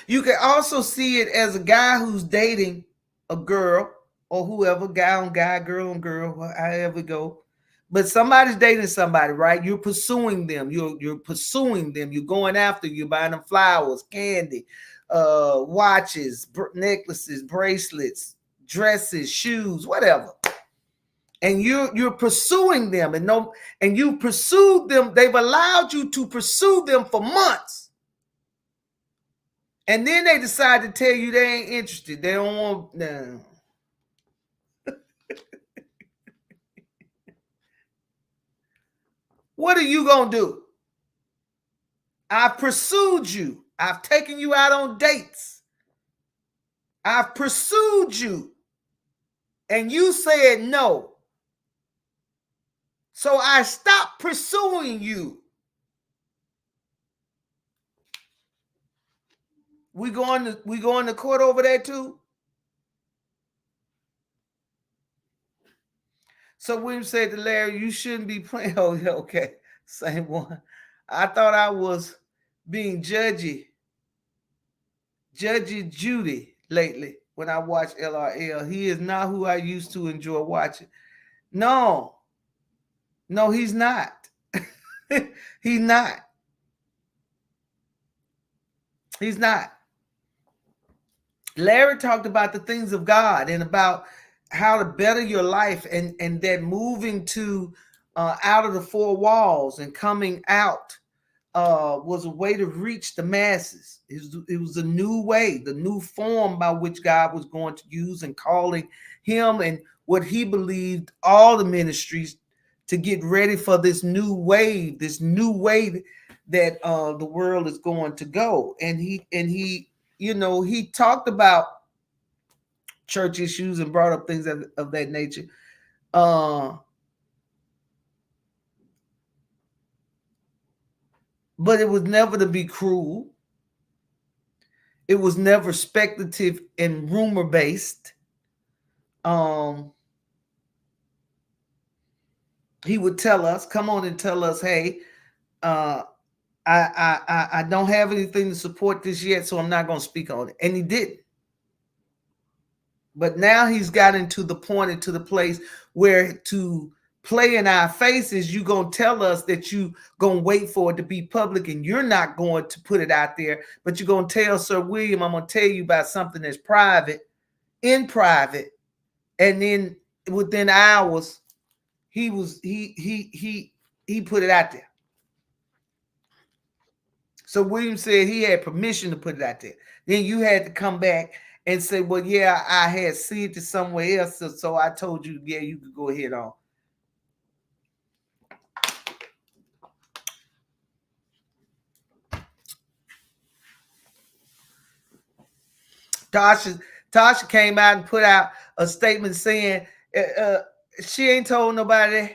you can also see it as a guy who's dating a girl or whoever, guy on guy, girl on girl, however it go. But somebody's dating somebody, right? You're pursuing them. You're pursuing them. You're going after. You're buying them flowers, candy, watches, necklaces, bracelets, dresses, shoes, whatever. And you're pursuing them, and you pursued them. They've allowed you to pursue them for months. And then they decide to tell you they ain't interested. They don't want. No. What are you going to do? I've pursued you. I've taken you out on dates. I've pursued you. And you said no. So I stopped pursuing you. We going to court over that too? So William said to Larry, you shouldn't be playing. Oh, okay. Same one. I thought I was being judgy Judy lately when I watch LRL. He is not who I used to enjoy watching. No, he's not. He's not. He's not. Larry talked about the things of God and about how to better your life, and that moving to out of the four walls and coming out was a way to reach the masses. It was a new way, the new form by which God was going to use and calling him and what he believed all the ministries to get ready for this new wave that the world is going to go. And he talked about church issues and brought up things of that nature. but it was never to be cruel. It was never speculative and rumor based. He would tell us, come on and tell us, hey, I don't have anything to support this yet, so I'm not going to speak on it. And he didn't. But now he's gotten to the point and to the place where to play in our faces, you're going to tell us that you going to wait for it to be public and you're not going to put it out there, but you're going to tell Sir William, I'm going to tell you about something that's private, in private. And then within hours, he put it out there. So William said he had permission to put it out there. Then you had to come back and say, well, yeah, I had seen it somewhere else. So I told you, yeah, you could go ahead on. Tasha came out and put out a statement saying she ain't told nobody.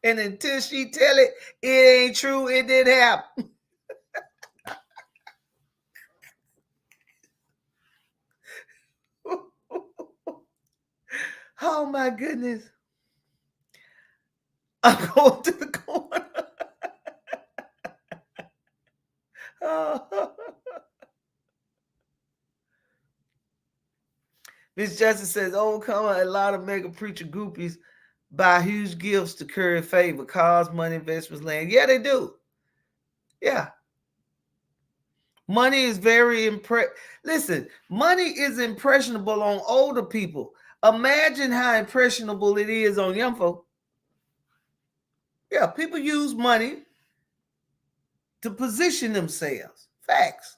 And until she tell it, it ain't true. It didn't happen. Oh my goodness. I'm going to the corner. Miss Justice says, oh, come on, a lot of mega preacher groupies buy huge gifts to curry favor, cars, money, investments, land. Yeah, they do. Yeah. Money is very Listen, money is impressionable on older people. Imagine how impressionable it is on young folk. Yeah, people use money to position themselves. Facts.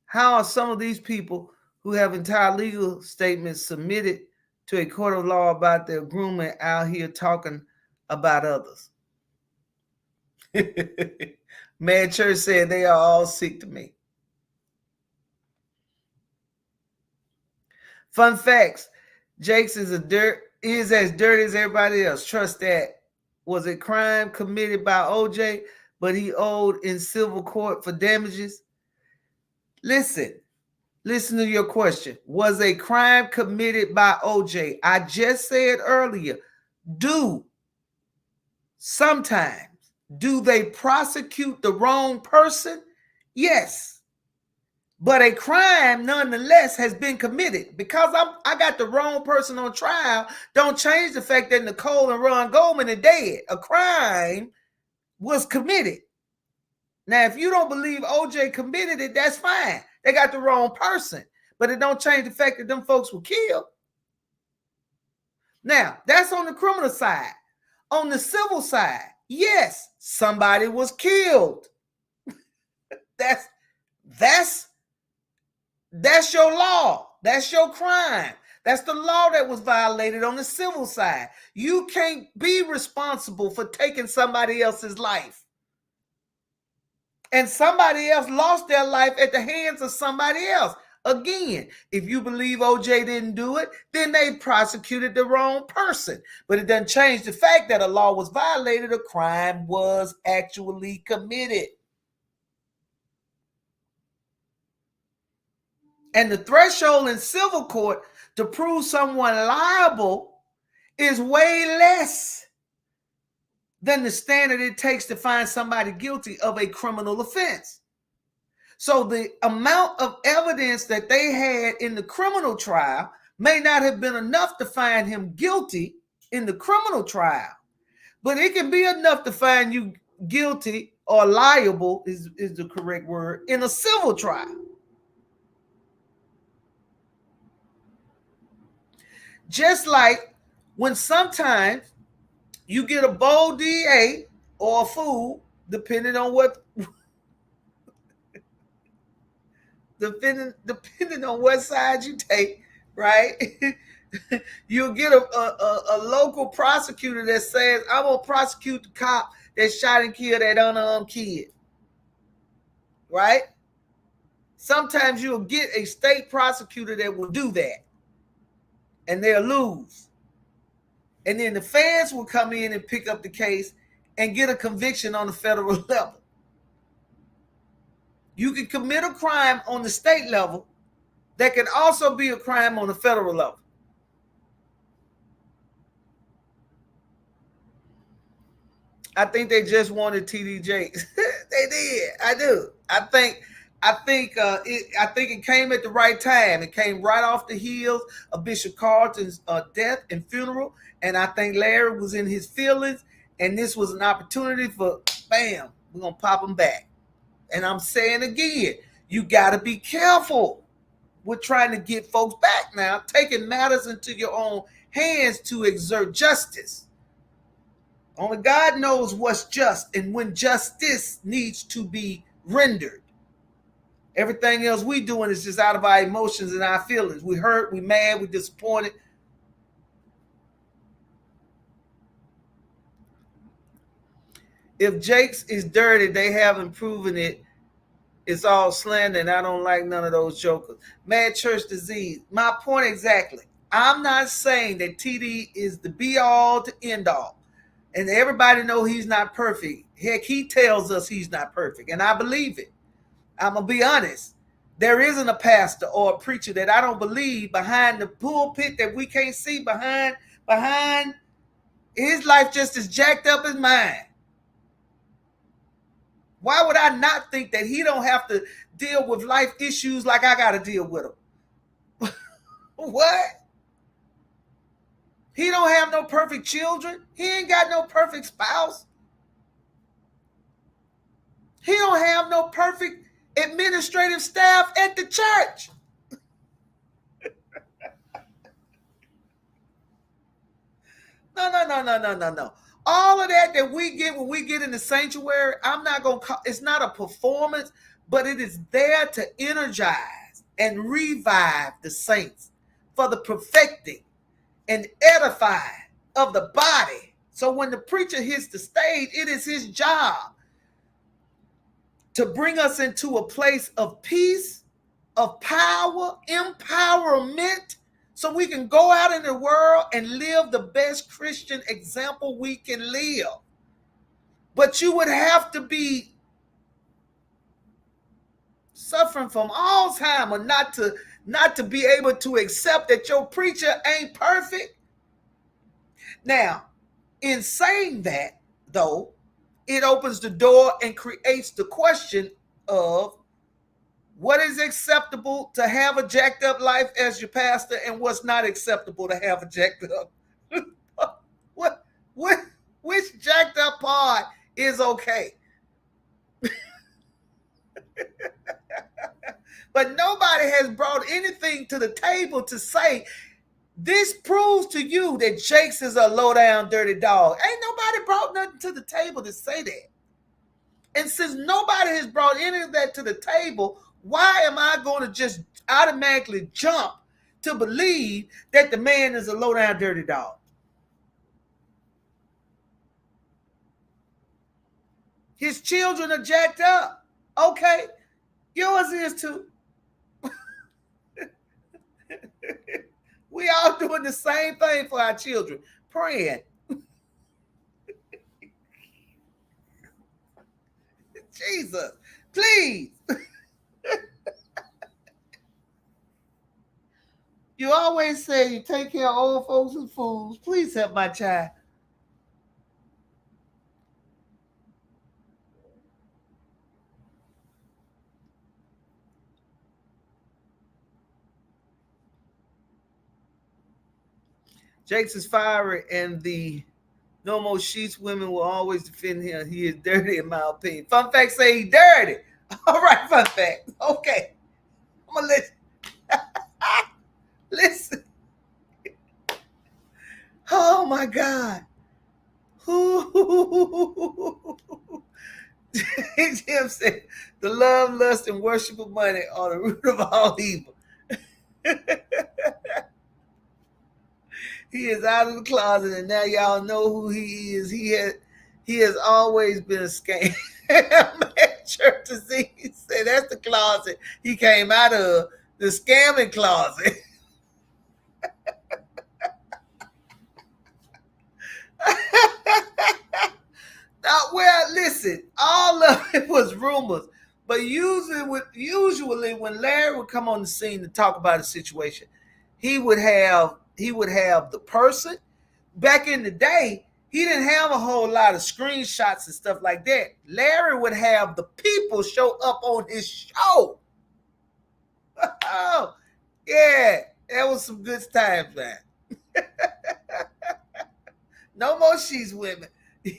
How are some of these people who have entire legal statements submitted to a court of law about their grooming out here talking about others? Man Church said they are all sick to me. Fun facts. Jakes is as dirty as everybody else. Trust that. Was a crime committed by OJ, but he owed in civil court for damages? Listen to your question. Was a crime committed by OJ? I just said earlier, sometimes do they prosecute the wrong person? Yes. But a crime nonetheless has been committed. Because I got the wrong person on trial, don't change the fact that Nicole and Ron Goldman are dead. A crime was committed. Now, if you don't believe OJ committed it, that's fine. They got the wrong person. But it don't change the fact that them folks were killed. Now, that's on the criminal side. On the civil side, yes, somebody was killed. That's your law. That's your crime. That's the law that was violated on the civil side. You can't be responsible for taking somebody else's life. And somebody else lost their life at the hands of somebody else. Again, if you believe OJ didn't do it, then they prosecuted the wrong person. But it doesn't change the fact that a law was violated, a crime was actually committed. And the threshold in civil court to prove someone liable is way less than the standard it takes to find somebody guilty of a criminal offense. So the amount of evidence that they had in the criminal trial may not have been enough to find him guilty in the criminal trial, but it can be enough to find you guilty or liable is the correct word in a civil trial. Just like when sometimes you get a bold DA or a fool, depending on what depending on what side you take, right? You'll get a local prosecutor that says, I'm gonna prosecute the cop that shot and killed that unarmed kid. Right? Sometimes you'll get a state prosecutor that will do that. And they'll lose. And then the feds will come in and pick up the case and get a conviction on the federal level. You can commit a crime on the state level that can also be a crime on the federal level. I think they just wanted TD Jakes. They did. I do. I think it came at the right time. It came right off the heels of Bishop Carlton's death and funeral, and I think Larry was in his feelings, and this was an opportunity for, bam, we're gonna pop him back. And I'm saying again, you got to be careful with trying to get folks back now, taking matters into your own hands to exert justice. Only God knows what's just and when justice needs to be rendered. Everything else we doing is just out of our emotions and our feelings. We hurt, we mad, we disappointed. If Jakes is dirty, they haven't proven it. It's all slander, and I don't like none of those jokers. Mad church disease. My point exactly. I'm not saying that TD is the be all to end all. And everybody know he's not perfect. Heck, he tells us he's not perfect, and I believe it. I'm going to be honest. There isn't a pastor or a preacher that I don't believe behind the pulpit that we can't see behind his life just as jacked up as mine. Why would I not think that he don't have to deal with life issues like I got to deal with them? What? He don't have no perfect children. He ain't got no perfect spouse. He don't have no perfect administrative staff at the church. No. All of that we get when we get in the sanctuary, I'm not going to call, it's not a performance, but it is there to energize and revive the saints for the perfecting and edifying of the body. So when the preacher hits the stage, it is his job to bring us into a place of peace, of power, empowerment, so we can go out in the world and live the best Christian example we can live. But you would have to be suffering from Alzheimer's not to be able to accept that your preacher ain't perfect. Now, in saying that, though, it opens the door and creates the question of what is acceptable to have a jacked up life as your pastor and what's not acceptable to have a jacked up. Which jacked up part is okay? But nobody has brought anything to the table to say, this proves to you that Jakes is a low down dirty dog. Ain't nobody brought nothing to the table to say that. And since nobody has brought any of that to the table, why am I going to just automatically jump to believe that the man is a low down dirty dog? His children are jacked up. Okay, yours is too. We all doing the same thing for our children, praying. Jesus, please. You always say you take care of old folks and fools. Please help my child. Jakes is fiery, and the no more sheets women will always defend him. He is dirty, in my opinion. Fun fact say he dirty. All right, fun fact. Okay. I'm going to listen. Oh, my God. Jim said, the love, lust, and worship of money are the root of all evil. He is out of the closet, and now y'all know who he is. He has always been a scam. Church disease said that's the closet he came out of, the scamming closet. Well, listen, all of it was rumors, but usually when Larry would come on the scene to talk about a situation, he would have the person. Back in the day, he didn't have a whole lot of screenshots and stuff like that. Larry would have the people show up on his show. Oh, yeah, that was some good times, man. No more she's women.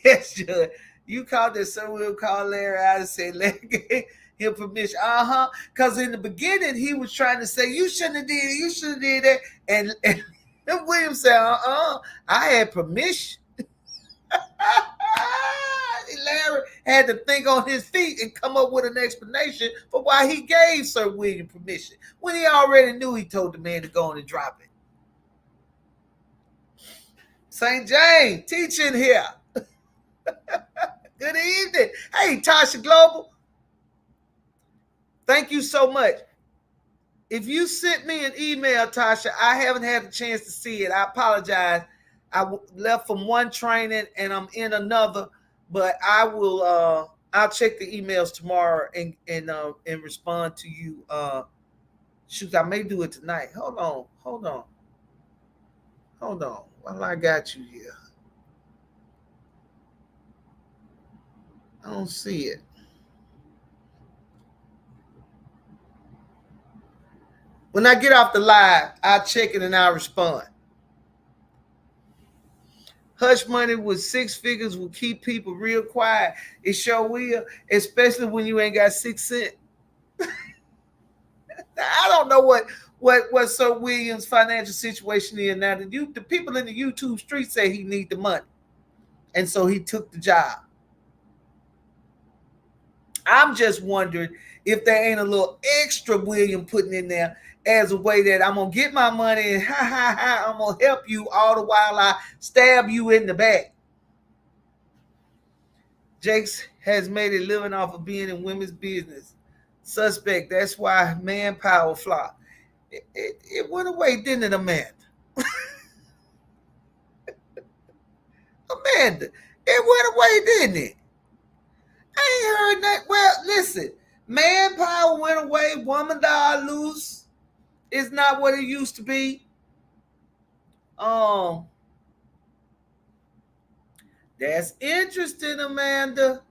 Yes, sure. You called that, so we'll call Larry out and say, Larry gave him permission. Because in the beginning, he was trying to say, you shouldn't have did it, you should have did that. And William said, I had permission. Larry had to think on his feet and come up with an explanation for why he gave Sir William permission when he already knew he told the man to go on and drop it. St. James, teaching here. Good evening. Hey, Tasha Global. Thank you so much. If you sent me an email, Tasha, I haven't had a chance to see it. I apologize. I left from one training and I'm in another, but I will. I'll check the emails tomorrow and respond to you. Shoot, I may do it tonight. Hold on. Well, I got you here. I don't see it. When I get off the live, I'll check it and I'll respond. Hush money with six figures will keep people real quiet. It sure will, especially when you ain't got 6 cents. I don't know what Sir William's financial situation is now. The people in the YouTube street say he need the money, and so he took the job. I'm just wondering if there ain't a little extra William putting in there as a way that I'm gonna get my money and I'm gonna help you all the while I stab you in the back. Jakes has made a living off of being in women's business. Suspect. That's why manpower flopped. It went away, didn't it, Amanda? Amanda, it went away, didn't it? I ain't heard that. Well, listen, manpower went away. Woman died loose. It's not what it used to be. Um, that's interesting, Amanda.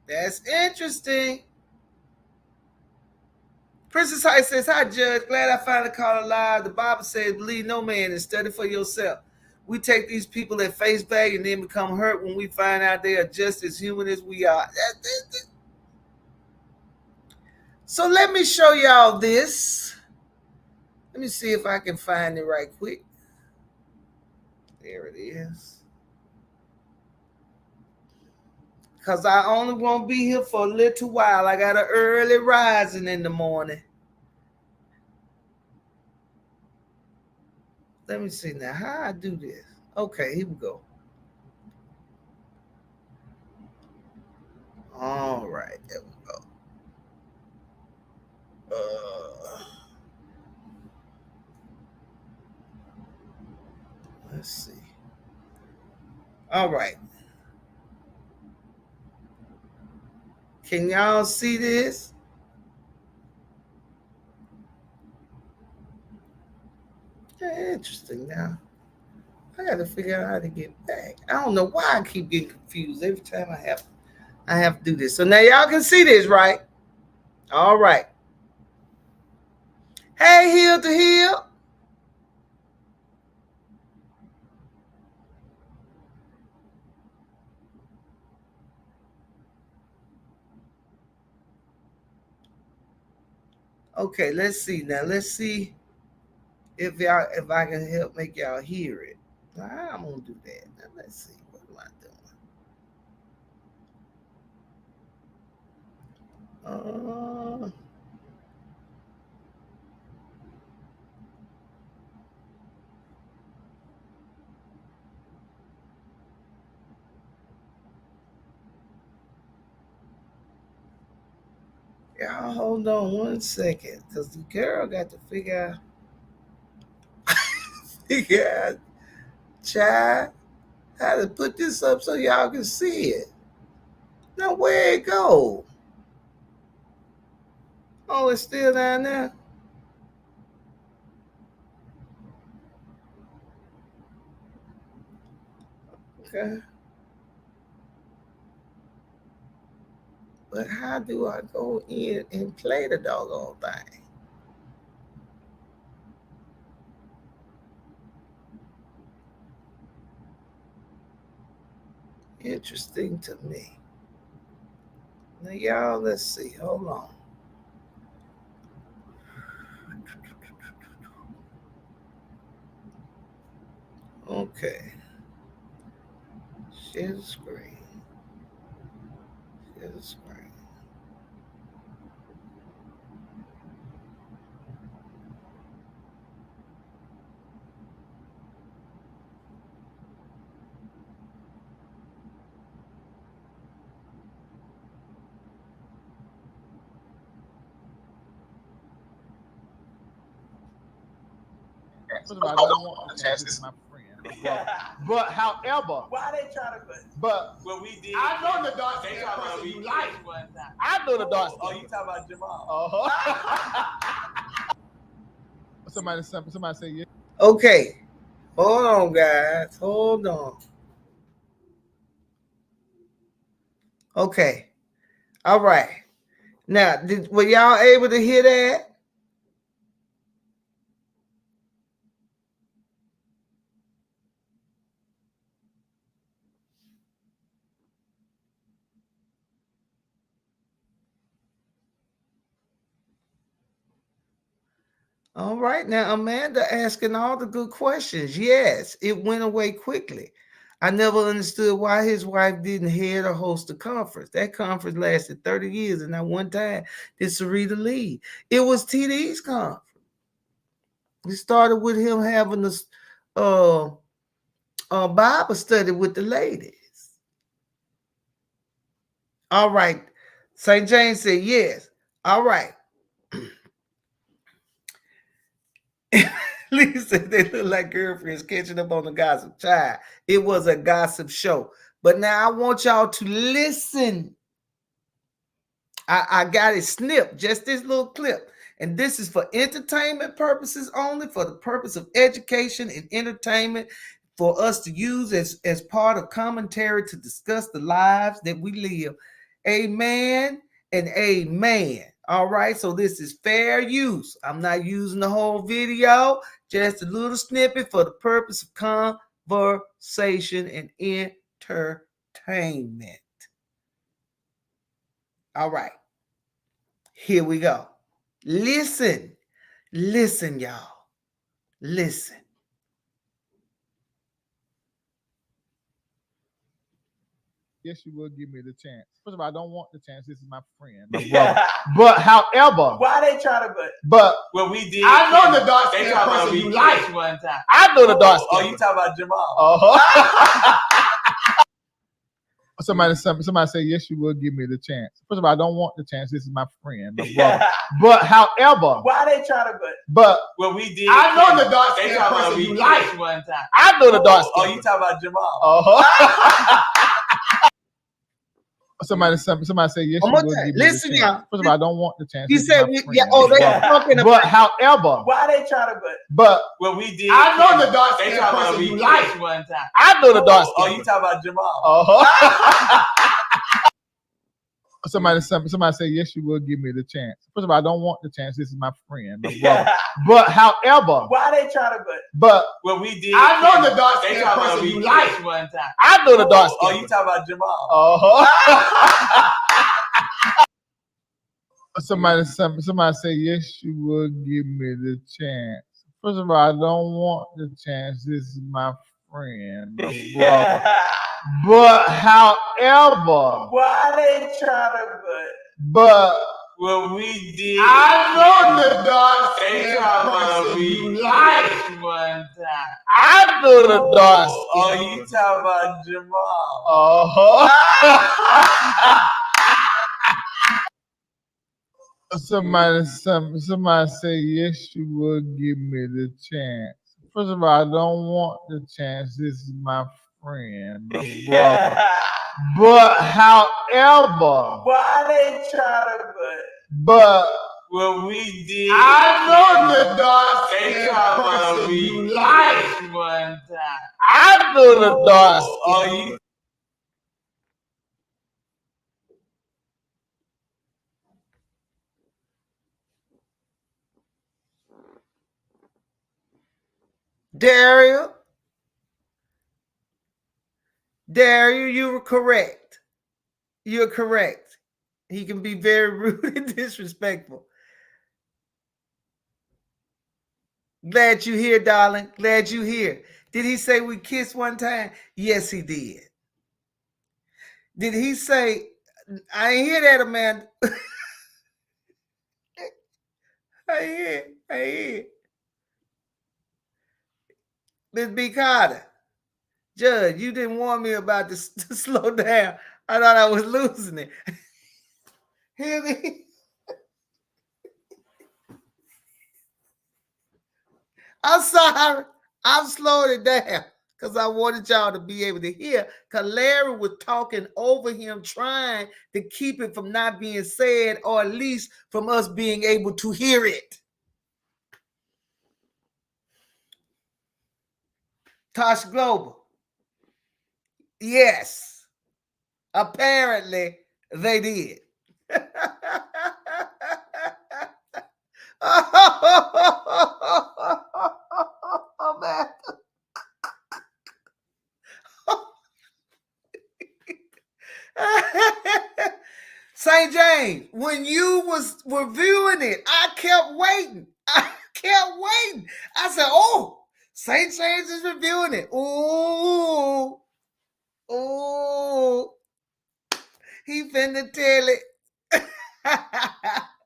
That's interesting. Princess High says, hi, Judge. Glad I finally caught alive. The Bible says, believe no man and study for yourself. We take these people at face value and then become hurt when we find out they are just as human as we are. So let me show y'all this. Let me see if I can find it right quick. There it is. Because I only won't be here for a little while. I got an early rising in the morning. Let me see now how I do this. Okay, here we go. All right, there we go. Let's see. All right. Can y'all see this? Yeah, interesting. Now, I got to figure out how to get back. I don't know why I keep getting confused every time I have to do this. So now y'all can see this, right? All right. Hey, heel to heel. Okay, let's see now. Let's see if I can help make y'all hear it. I'm gonna do that. Now, let's see. What am I doing? Y'all hold on 1 second, because the girl got to figure out. Child, I had to put this up so y'all can see it. Now where it go? Oh, it's still down there. Okay. But how do I go in and play the doggone thing? Interesting to me. Now, y'all, let's see. Hold on. Okay. Share the screen. Share the screen. First of all, I don't want the chance. This is my friend, my brother. But however, Why they try to? but Well, we did. I know the dark skin person you like. I know the dark skin. Oh, you talking about Jamal? Somebody say yes. Okay. Hold on, guys. Hold on. Okay. All right. Now, were y'all able to hear that? All right. Now, Amanda asking all the good questions. Yes, it went away quickly. I never understood why his wife didn't head or host a conference. That conference lasted 30 years, and not one time did Sarita lead. It was TD's conference. It started with him having a Bible study with the ladies. All right. St. James said yes. All right. Lisa, they look like girlfriends catching up on the gossip. Child, it was a gossip show. But now I want y'all to listen. I got it snipped, just this little clip. And this is for entertainment purposes only, for the purpose of education and entertainment, for us to use as part of commentary to discuss the lives that we live. Amen and amen. All right, so this is fair use. I'm not using the whole video, just a little snippet for the purpose of conversation and entertainment. All right, here we go. Listen, y'all. Listen. Yes, you will give me the chance. First of all, I don't want the chance. This is my friend, my brother. But however, why they try to? But well, we did. I know the dark skin person you like. One time. I know the dark skin. Oh, you talking about Jamal? Somebody say yes, you will give me the chance. First of all, I don't want the chance. This is my friend, my brother. But however, why they try to? But well, we did. I know the dark skin person you like. One time. I know the dark skin. Oh, you talking about Jamal? Somebody say yes, you will give me listen, the chance. y'all. First of all, I don't want the chance. You said yeah. Oh, they talking about. But however, why they try to? But well, we did. I know the dark skin person you like. One time. I know the dark skin. Oh, you talking about Jamal? Somebody say yes, you will give me the chance. First of all, I don't want the chance. This is my friend, my brother. But however, why they try to? But well, we did. I know the dark skin person you like. One time. I know the dark skin. Oh, you talking about Jamal? Somebody say yes, you will give me the chance. First of all, I don't want the chance. This is my friend, my brother. But however, why they try to? But well, we did. I know the dark skin person you like. One time. I know the dark skin. Oh, you talking about Jamal? Somebody say yes, you will give me the chance. First of all, I don't want the chance. This is my friend, my brother. But however, why they try to but what we did? I know the dark They skin talk about person we you like. one time. I know the dark skin. Oh, you. Daryl, you were correct. You're correct. He can be very rude and disrespectful. Glad you here, darling. Glad you here. Did he say we kissed one time? Yes, he did. Did he say, I ain't hear that, Amanda? I hear. Miss B. Carter, Judge, you didn't warn me about this to slow down. I thought I was losing it. Hear me? I'm sorry. I'm slowing it down because I wanted y'all to be able to hear. Because Larry was talking over him, trying to keep it from not being said, or at least from us being able to hear it. Tosh Global. Yes. Apparently, they did. Oh, man. St. James, when you was reviewing it, I kept waiting. I said, oh, St. James is reviewing it. Ooh. He finna tell it.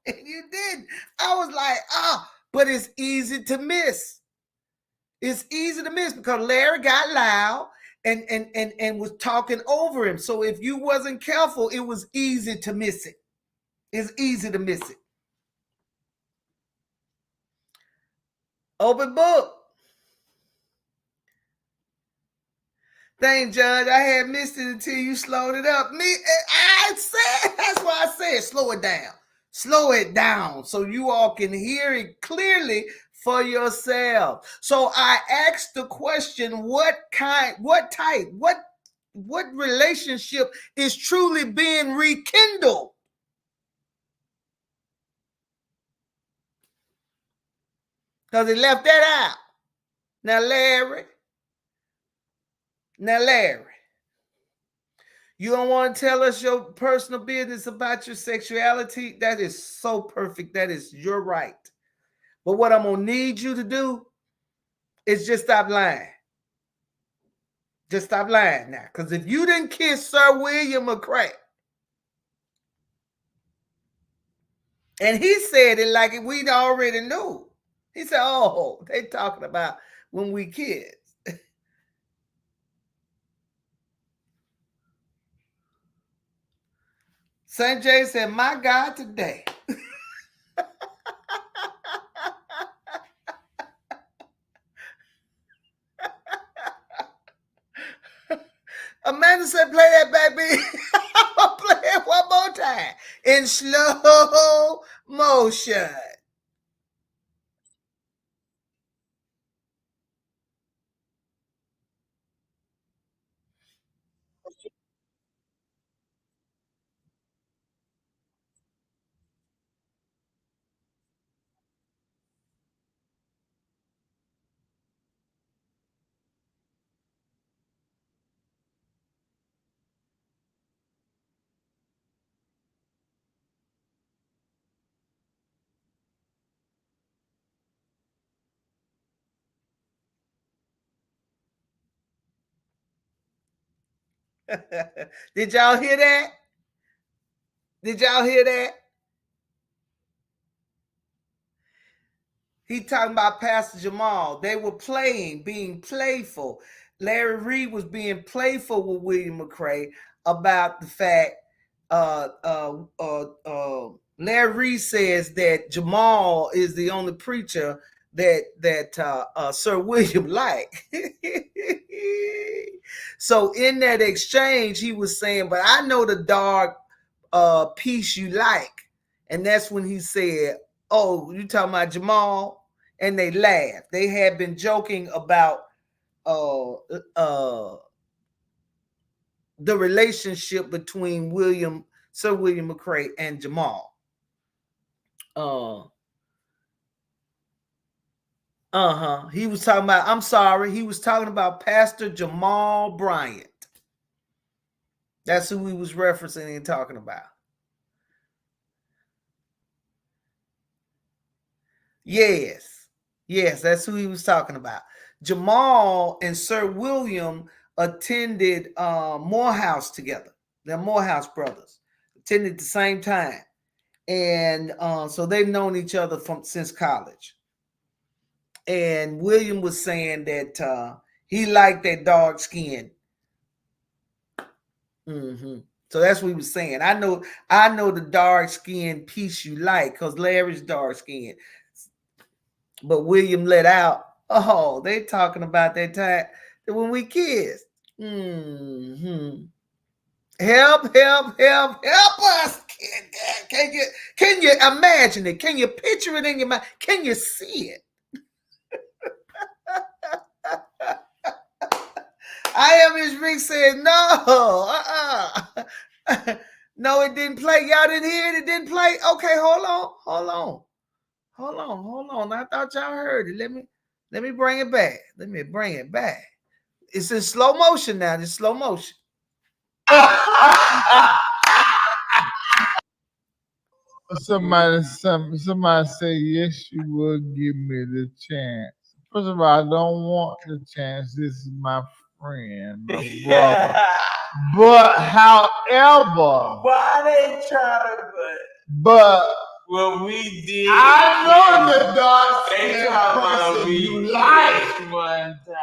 And you didn't. I was like, but it's easy to miss. It's easy to miss because Larry got loud and was talking over him. So if you wasn't careful, it was easy to miss it. It's easy to miss it. Open book. Thank Judge. I had missed it until you slowed it up. That's why I said slow it down. Slow it down so you all can hear it clearly for yourself. So I asked the question, what relationship is truly being rekindled? Because he left that out. Now, Larry, you don't want to tell us your personal business about your sexuality? That is so perfect. That is your right. But what I'm going to need you to do is just stop lying. Just stop lying now. Because if you didn't kiss Sir William McCray, and he said it like we already knew. He said, oh, they talking about when we kissed. St. J said, my God, today. Amanda said, play that, baby. I'll play it one more time in slow motion. Did y'all hear that? Did y'all hear that? He talking about Pastor Jamal. They were playing, being playful. Larry Reid was being playful with William McCray about the fact Larry Reid says that Jamal is the only preacher that Sir William liked. So in that exchange, he was saying, "But I know the dark piece you like," and that's when he said, "Oh, you talking about Jamal?" And they laughed. They had been joking about the relationship between Sir William McCray and Jamal. He was talking about, I'm sorry, he was talking about Pastor Jamal Bryant. That's who he was referencing and talking about. Yes, that's who he was talking about. Jamal and Sir William attended Morehouse together. They're Morehouse brothers. Attended at the same time. And so they've known each other since college. And William was saying that he liked that dark skin. So that's what he was saying. I know the dark skin piece you like because Larry's dark skin. But William let out, oh, they talking about that time when we kids. Help us. Can you imagine it? Can you picture it in your mind? Can you see it? I am as Rick said, no, no, it didn't play. Y'all didn't hear it? It didn't play? Okay, hold on. I thought y'all heard it. Let me bring it back. It's in slow motion now. It's slow motion. Somebody say, yes, you would give me the chance. First of all, I don't want the chance. This is my friend, my brother. But however, Why they try to but what we did? I know the dark They skin talking about person we you like. one time.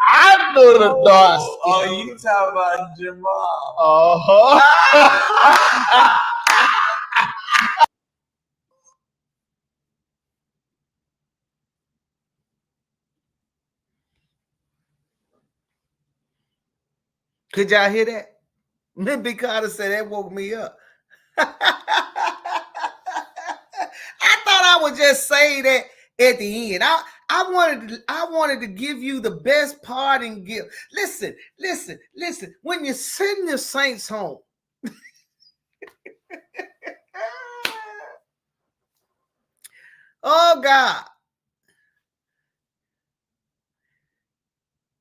I know the dark skin. Oh, you talking about Jamal? Could y'all hear that? Big Carter said that woke me up. I thought I would just say that at the end. I wanted to give you the best parting gift. Listen. When you send the saints home, oh God,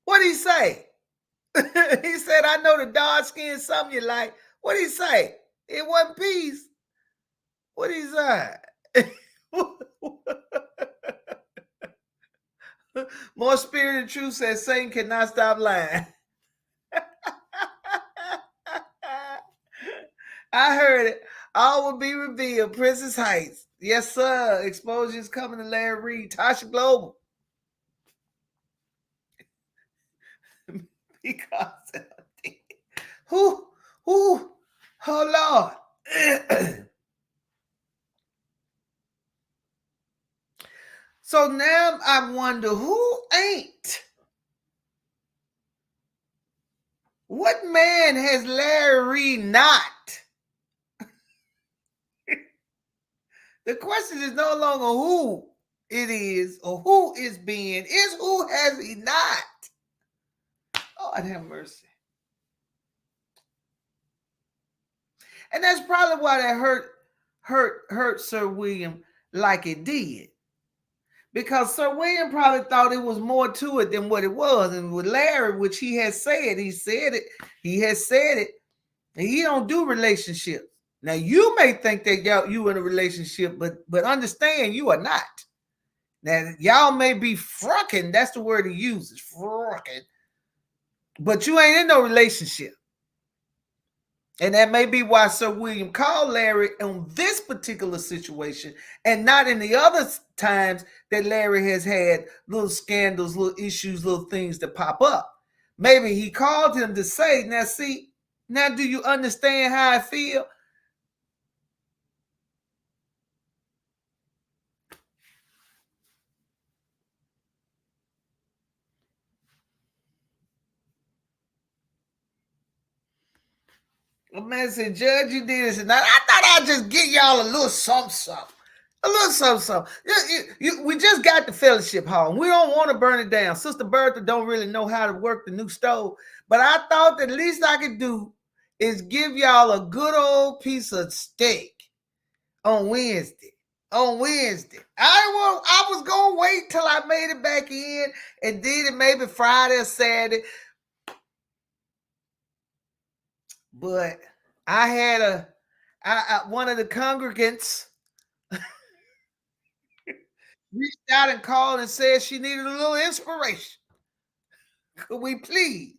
what did he say? He said, "I know the dark skin something you like." What did he say? It wasn't peace. What did he say? More spirit and truth says Satan cannot stop lying. I heard it. All will be revealed. Princess Heights. Yes, sir. Exposure is coming to Larry Reid. Tasha Global. Because who? Oh Lord. So now I wonder who ain't. What man has Larry Reid not? The question is no longer who it is or who is being. It's who has he not? Oh, I'd have mercy. And that's probably why that hurt Sir William like it did. Because Sir William probably thought it was more to it than what it was. And with Larry, which he has said, he has said it, and he don't do relationships. Now, you may think that you in a relationship, but understand you are not. Now, y'all may be frucking. That's the word he uses, frucking. But you ain't in no relationship. And that may be why Sir William called Larry on this particular situation and not in the other times that Larry has had little scandals, little issues, little things that pop up. Maybe he called him to say, now do you understand how I feel? A man said, Judge, you did this. And I thought I'd just get y'all a little something. A little something. We just got the fellowship hall. We don't want to burn it down. Sister Bertha don't really know how to work the new stove. But I thought the least I could do is give y'all a good old piece of steak on Wednesday. I was going to wait till I made it back in and did it maybe Friday or Saturday. But I had one of the congregants reached out and called and said she needed a little inspiration. Could we please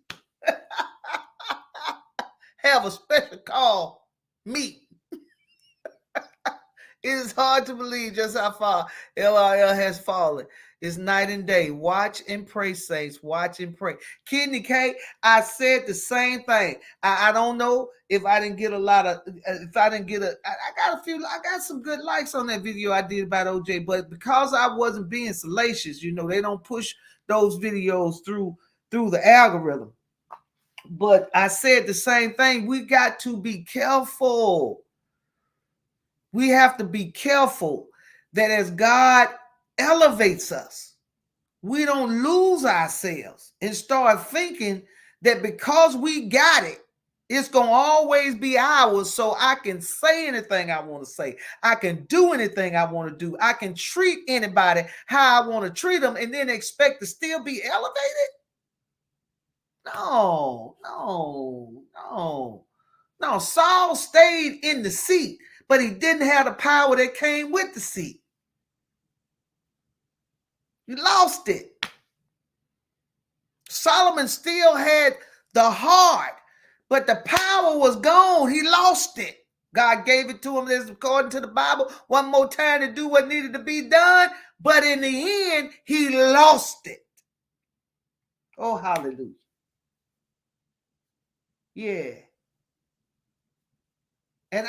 have a special call meeting? It is hard to believe just how far LRL has fallen. It's night and day. Watch and pray, saints. Watch and pray. Kidney K, I said the same thing. I don't know if I didn't get a lot of, I got some good likes on that video I did about OJ, but because I wasn't being salacious, they don't push those videos through the algorithm. But I said the same thing. We got to be careful. We have to be careful that as God elevates us, we don't lose ourselves and start thinking that because we got it, it's going to always be ours, so I can say anything I want to say. I can do anything I want to do. I can treat anybody how I want to treat them and then expect to still be elevated? No. Saul stayed in the seat, but he didn't have the power that came with the seat. He lost it. Solomon still had the heart, but the power was gone. He lost it. God gave it to him, according to the Bible, one more time to do what needed to be done, but in the end, he lost it. Oh, hallelujah. Yeah. And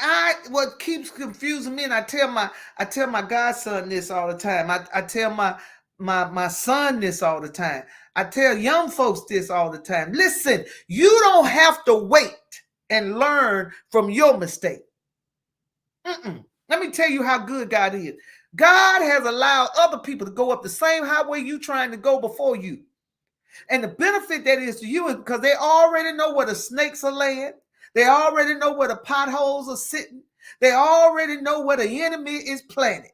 what keeps confusing me, and I tell my godson this all the time. I tell my son this all the time. I tell young folks this all the time. Listen, you don't have to wait and learn from your mistake. Let me tell you how good God is. God has allowed other people to go up the same highway you trying to go before you. And the benefit that is to you is because they already know where the snakes are laying. They already know where the potholes are sitting. They already know where the enemy is planted.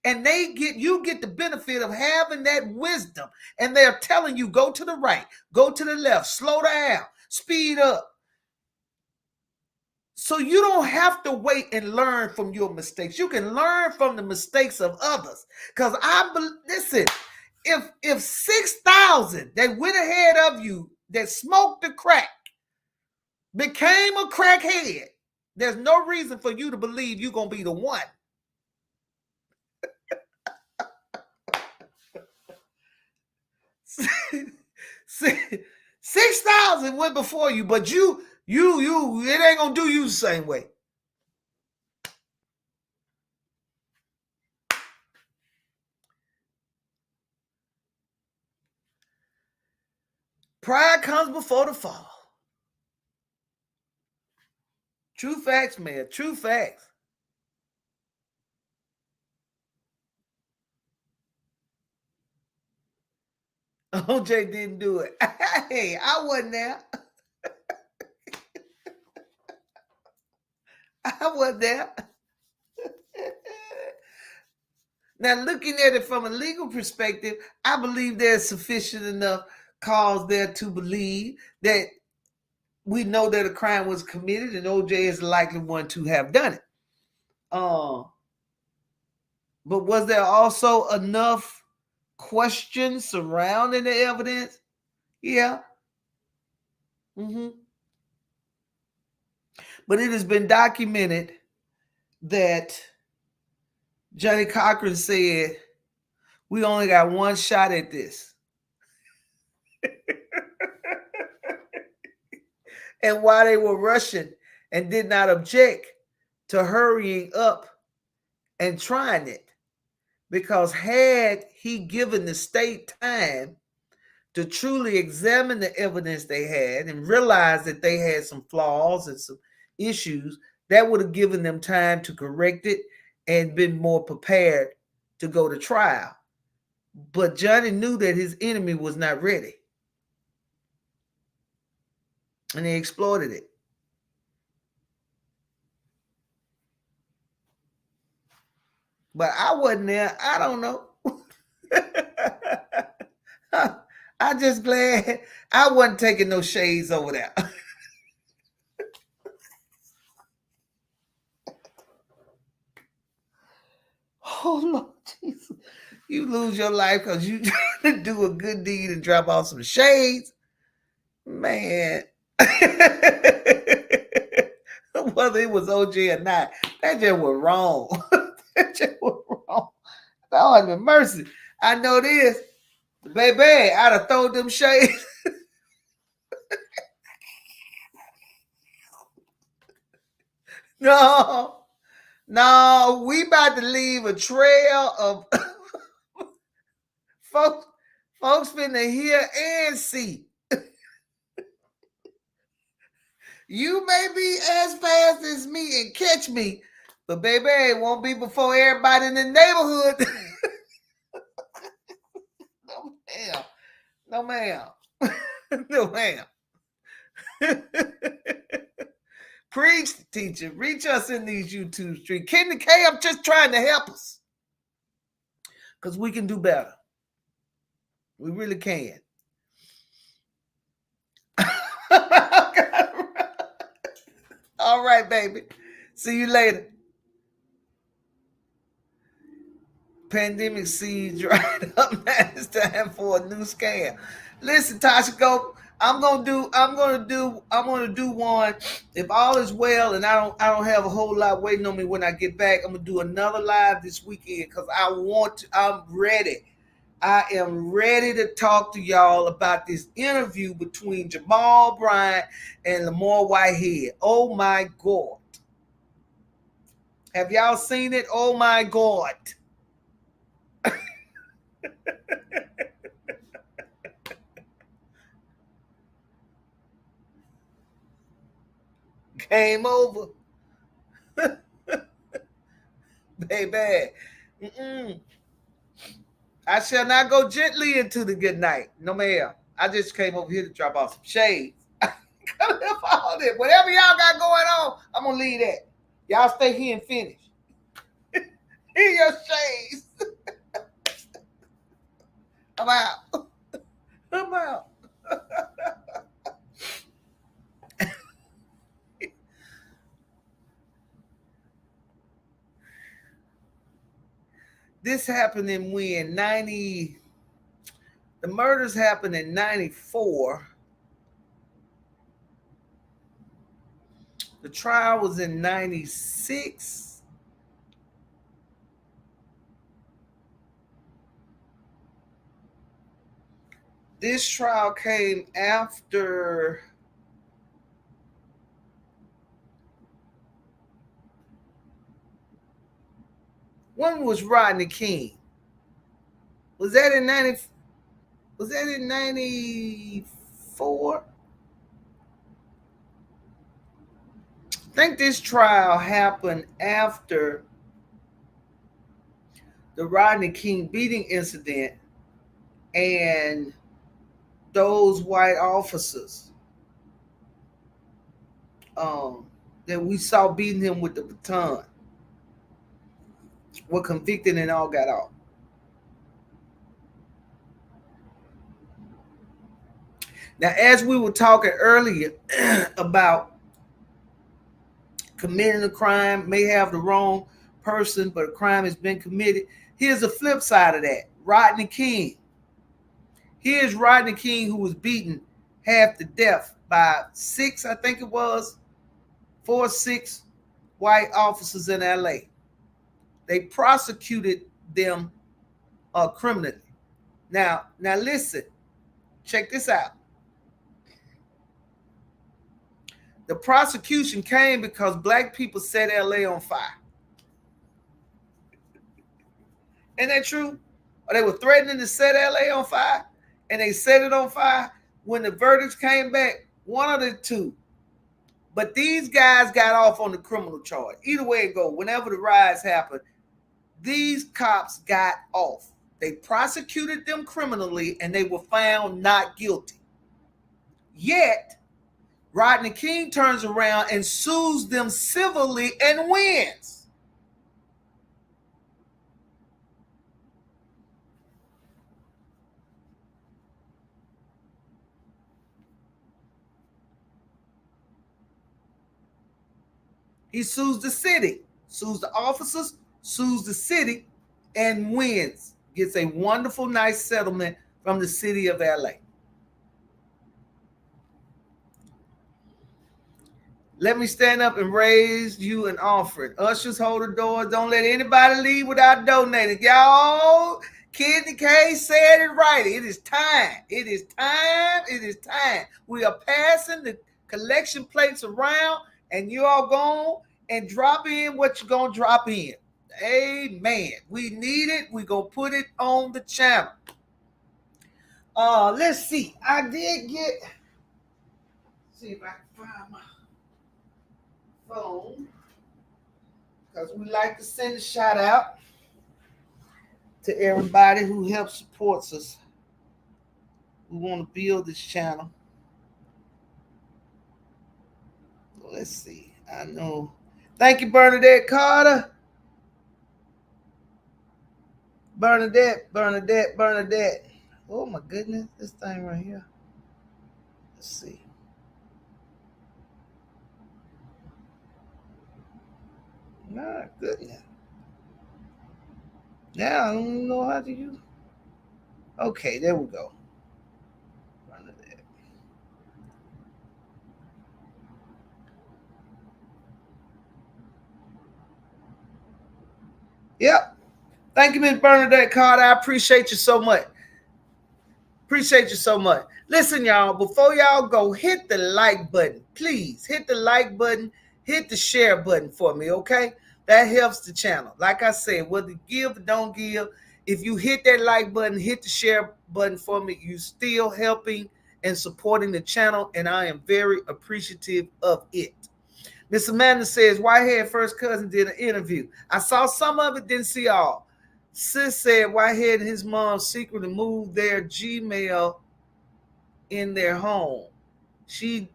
And you get the benefit of having that wisdom. And they're telling you, go to the right, go to the left, slow down, speed up. So you don't have to wait and learn from your mistakes. You can learn from the mistakes of others. Because listen, if 6,000 that went ahead of you that smoked the crack became a crackhead, there's no reason for you to believe you're going to be the one. See, 6,000 went before you, but you it ain't gonna do you the same way. Pride comes before the fall. True facts, man. True facts. OJ didn't do it. Hey, I wasn't there. I wasn't there. Now, looking at it from a legal perspective, I believe there's sufficient enough cause there to believe that we know that a crime was committed and OJ is the likely one to have done it. But was there also enough questions surrounding the evidence? Yeah. But it has been documented that Johnny Cochran said, we only got one shot at this. And while they were rushing and did not object to hurrying up and trying it, because had he given the state time to truly examine the evidence they had and realize that they had some flaws and some issues, that would have given them time to correct it and been more prepared to go to trial. But Johnny knew that his enemy was not ready. And he exploited it. But I wasn't there. I don't know. I'm just glad I wasn't taking no shades over there. Oh, Lord Jesus. You lose your life because you do a good deed and drop off some shades. Man. Whether it was OJ or not, that just was wrong. That just was wrong. Lord have mercy. I know this. Baby, I'd have thrown them shades. No, we about to leave a trail of folks finna hear and see. You may be as fast as me and catch me, but baby, it won't be before everybody in the neighborhood. No, ma'am. No, ma'am. Preach, teacher. Reach us in these YouTube streets. Kenny K, I'm just trying to help us. Because we can do better. We really can. All right, baby. See you later. Pandemic seed dried up. Now it's time for a new scam. Listen, Tasha, go. I'm gonna do one. If all is well and I don't have a whole lot waiting on me when I get back, I'm gonna do another live this weekend because I'm ready. I am ready to talk to y'all about this interview between Jamal Bryant and Lamar Whitehead. Oh my God. Have y'all seen it? Oh my God. Game over. Baby. I shall not go gently into the good night. No, ma'am. I just came over here to drop off some shades. Whatever y'all got going on, I'm going to leave that. Y'all stay here and finish. Here your shades. I'm out. I'm out. This happened in when? The murders happened in 94. The trial was in 96. This trial came after when was Rodney King? Was that in 90? Was that in 94? I think this trial happened after the Rodney King beating incident and those white officers that we saw beating him with the baton were convicted and all got off. Now, as we were talking earlier about committing a crime, may have the wrong person, but a crime has been committed. Here's the flip side of that. Rodney King. Here's Rodney King, who was beaten half to death by 6, I think it was, 4 or 6 white officers in LA. They prosecuted them criminally. Now listen, check this out. The prosecution came because black people set LA on fire. Isn't that true? Or they were threatening to set LA on fire, and they set it on fire. When the verdicts came back, one of the two, But these guys got off on the criminal charge. Either way it go, whenever the riots happened, these cops got off. They prosecuted them criminally and they were found not guilty. Yet, Rodney King turns around and sues them civilly and wins. He sues the city, sues the officers, sues the city, and wins. Gets a wonderful, nice settlement from the city of LA. Let me stand up and raise you an offering. Ushers, hold the doors. Don't let anybody leave without donating. Y'all, Kidney K said it right. It is time. It is time. It is time. We are passing the collection plates around, and you all go and drop in what you're going to drop in. Amen. We need it. We're going to put it on the channel. Let's see. I did get... See if I can find my phone, because we like to send a shout out to everybody who helps supports us. We want to build this channel. Let's see. I know. Thank you, Bernadette Carter. Bernadette. Oh my goodness, this thing right here. Let's see. My goodness. Now I don't know how to use. Okay, there we go. Bernadette. Yep. Thank you, Ms. Bernadette Carter. I appreciate you so much. Listen, y'all, before y'all go, hit the like button. Please hit the like button. Hit the share button for me, okay? That helps the channel. Like I said, whether you give or don't give, if you hit that like button, hit the share button for me, you're still helping and supporting the channel, and I am very appreciative of it. Miss Amanda says, Whitehead first cousin did an interview. I saw some of it, didn't see all. Sis said Whitehead and his mom secretly moved their Gmail in their home. She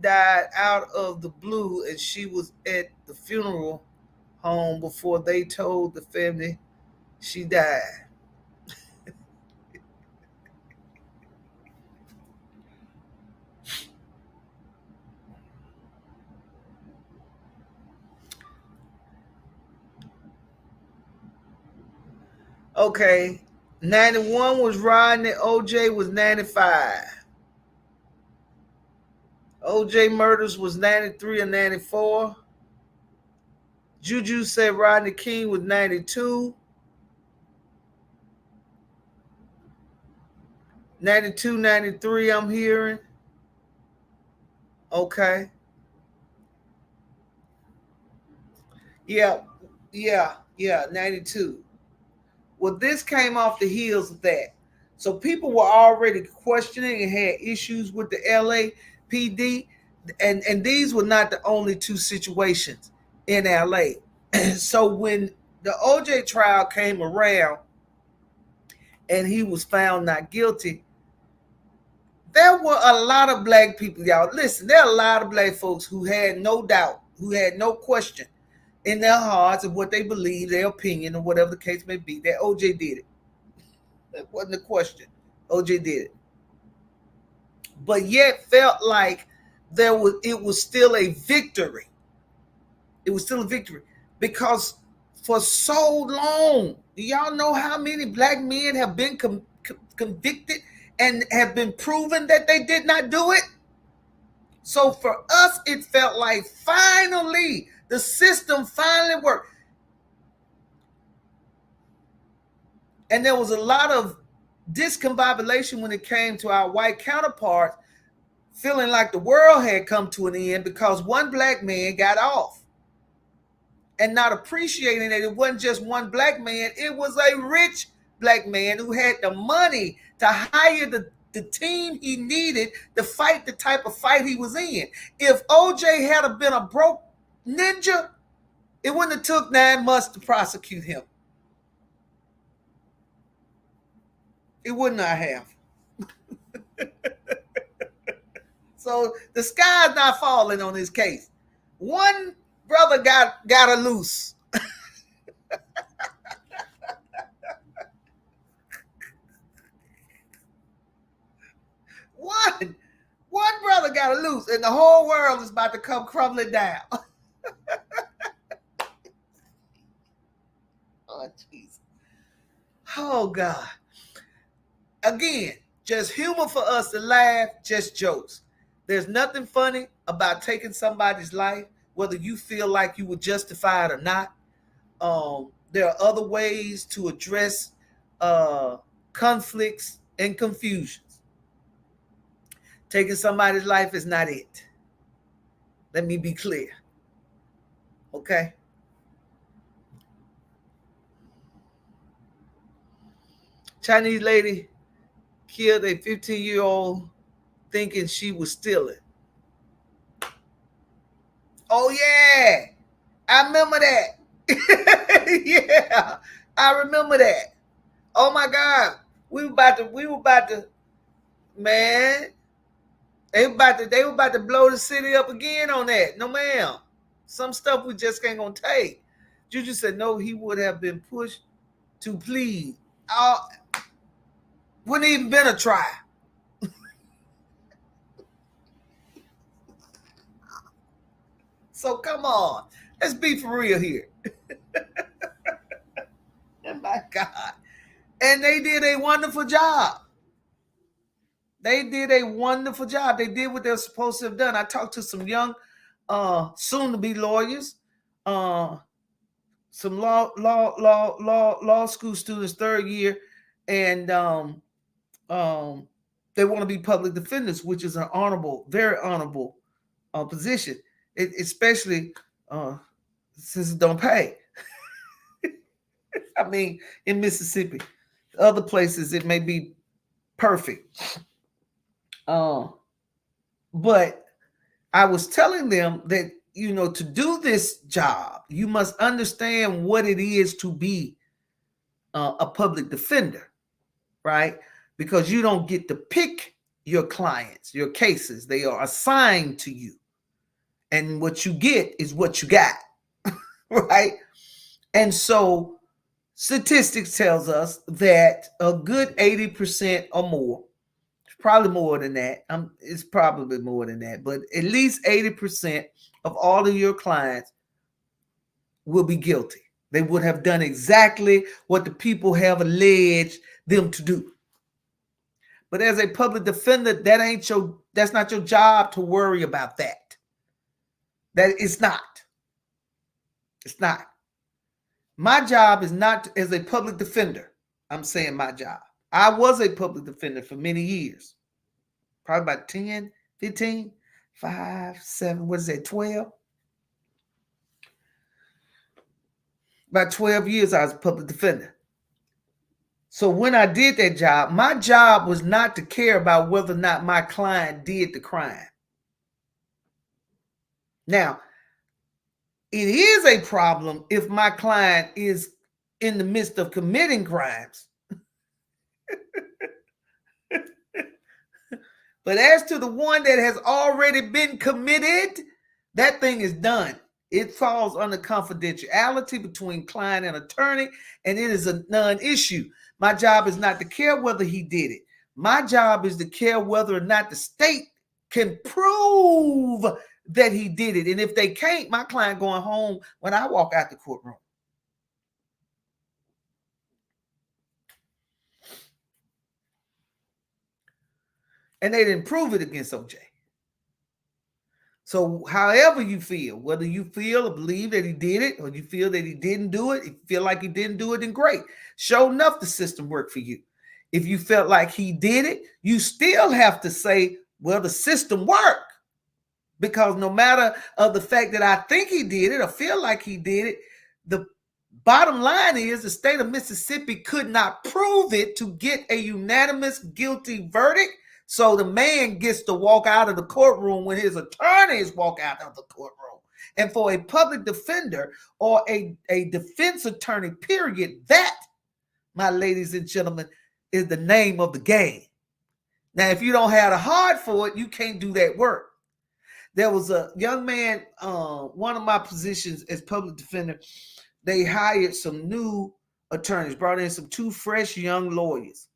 died out of the blue, and she was at the funeral home before they told the family she died. Okay, 91 was Rodney, OJ was 95. OJ murders was 93 and 94. Juju said Rodney King was 92. 92, 93, I'm hearing. Okay. Yeah, 92. Well, this came off the heels of that. So people were already questioning and had issues with the LAPD. And these were not the only two situations in LA. So when the OJ trial came around and he was found not guilty, there were a lot of black people, y'all. Listen, there are a lot of black folks who had no doubt, who had no question in their hearts of what they believe, their opinion, or whatever the case may be, that OJ did it. That wasn't a question. OJ did it. But yet felt like it was still a victory. It was still a victory. Because for so long, do y'all know how many black men have been convicted and have been proven that they did not do it? So for us, it felt like finally, the system finally worked. And there was a lot of discombobulation when it came to our white counterparts feeling like the world had come to an end because one black man got off. And not appreciating that it wasn't just one black man, it was a rich black man who had the money to hire the the team he needed to fight the type of fight he was in. If OJ had been a broke ninja, it wouldn't have took 9 months to prosecute him. It would not have. So the sky's not falling on this case. One brother got her loose. One brother got her loose, and the whole world is about to come crumbling down. Oh, jeez. Oh, God. Again, just humor for us to laugh, just jokes. There's nothing funny about taking somebody's life, whether you feel like you were justified or not. There are other ways to address conflicts and confusions. Taking somebody's life is not it. Let me be clear. Okay? Chinese lady killed a 15-year-old thinking she was stealing. Oh, yeah. I remember that. Yeah, I remember that. Oh, my God. We were about to, man, they were about to blow the city up again on that. No, ma'am. Some stuff we just ain't going to take. Juju said, no, he would have been pushed to plead. Wouldn't even been a trial. So come on. Let's be for real here. Oh my God. And they did a wonderful job. They did a wonderful job. They did what they're supposed to have done. I talked to some young, soon-to-be lawyers, some law school students, third year, and they want to be public defenders, which is an honorable, very honorable position, especially since it don't pay. I mean, in Mississippi, other places it may be perfect. But I was telling them that, to do this job, you must understand what it is to be a public defender, right? Because you don't get to pick your clients, your cases. They are assigned to you. And what you get is what you got, right? And so statistics tells us that a good 80% or more, probably more than that, it's probably more than that, but at least 80% of all of your clients will be guilty. They would have done exactly what the people have alleged them to do. But as a public defender, that's not your job to worry about that. That it's not. It's not. My job is not as a public defender. I'm saying my job. I was a public defender for many years. Probably about 10, 15, 5, 7, what is that, 12? About 12 years I was a public defender. So when I did that job, my job was not to care about whether or not my client did the crime. Now, it is a problem if my client is in the midst of committing crimes. But as to the one that has already been committed, that thing is done. It falls under confidentiality between client and attorney, and it is a non-issue. My job is not to care whether he did it. My job is to care whether or not the state can prove that he did it. And if they can't, my client going home when I walk out the courtroom. And they didn't prove it against OJ. So however you feel, whether you feel or believe that he did it, or you feel that he didn't do it, if you feel like he didn't do it, then great. Sure enough, the system worked for you. If you felt like he did it, you still have to say, well, the system worked. Because no matter of the fact that I think he did it or feel like he did it, the bottom line is the state of Mississippi could not prove it to get a unanimous guilty verdict. So the man gets to walk out of the courtroom when his attorneys walk out of the courtroom. And for a public defender or a defense attorney, period, that, my ladies and gentlemen, is the name of the game. Now, if you don't have the heart for it, you can't do that work. There was a young man, one of my positions as public defender, they hired some new attorneys, brought in some two fresh young lawyers.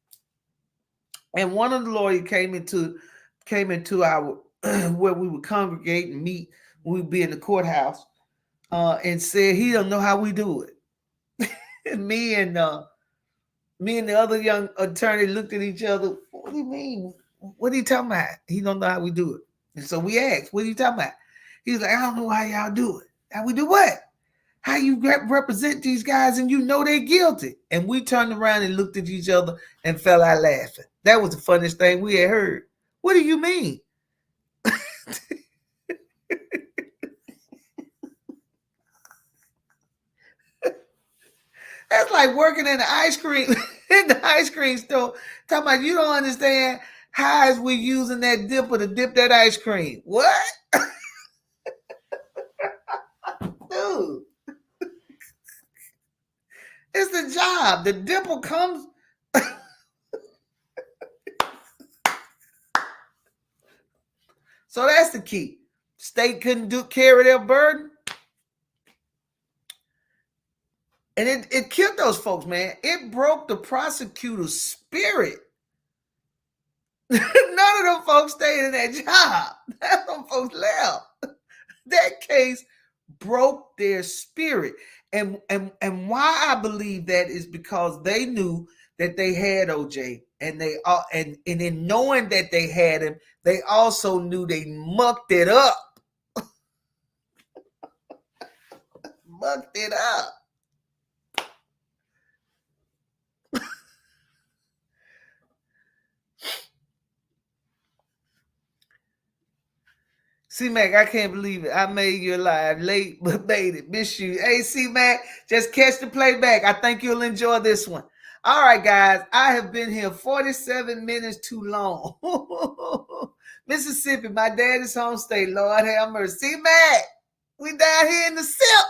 And one of the lawyers came into our where we would congregate and meet when we'd be in the courthouse, and said he don't know how we do it. And me and the other young attorney looked at each other. What do you mean? What are you talking about? He don't know how we do it. And so we asked, what are you talking about? He's like, I don't know how y'all do it. How we do what? How you represent these guys and you know they're guilty? And we turned around and looked at each other and fell out laughing. That was the funniest thing we had heard. What do you mean? That's like working in the ice cream store. Talking about you don't understand how is we using that dipper to dip that ice cream. What? Dude. It's the job. The dipper comes. So that's the key. State couldn't carry their burden. And it killed those folks, man. It broke the prosecutor's spirit. None of them folks stayed in that job. None of them folks left. That case broke their spirit. And why I believe that is because they knew that they had OJ, and and in knowing that they had him, they also knew they mucked it up. Mucked it up. C-Mac, I can't believe it. I made you alive late, but made it. Miss you. Hey, C-Mac, just catch the playback. I think you'll enjoy this one. All right, guys. I have been here 47 minutes too long. Mississippi, my daddy's home state. Lord have mercy. C-Mac, we down here in the SIP.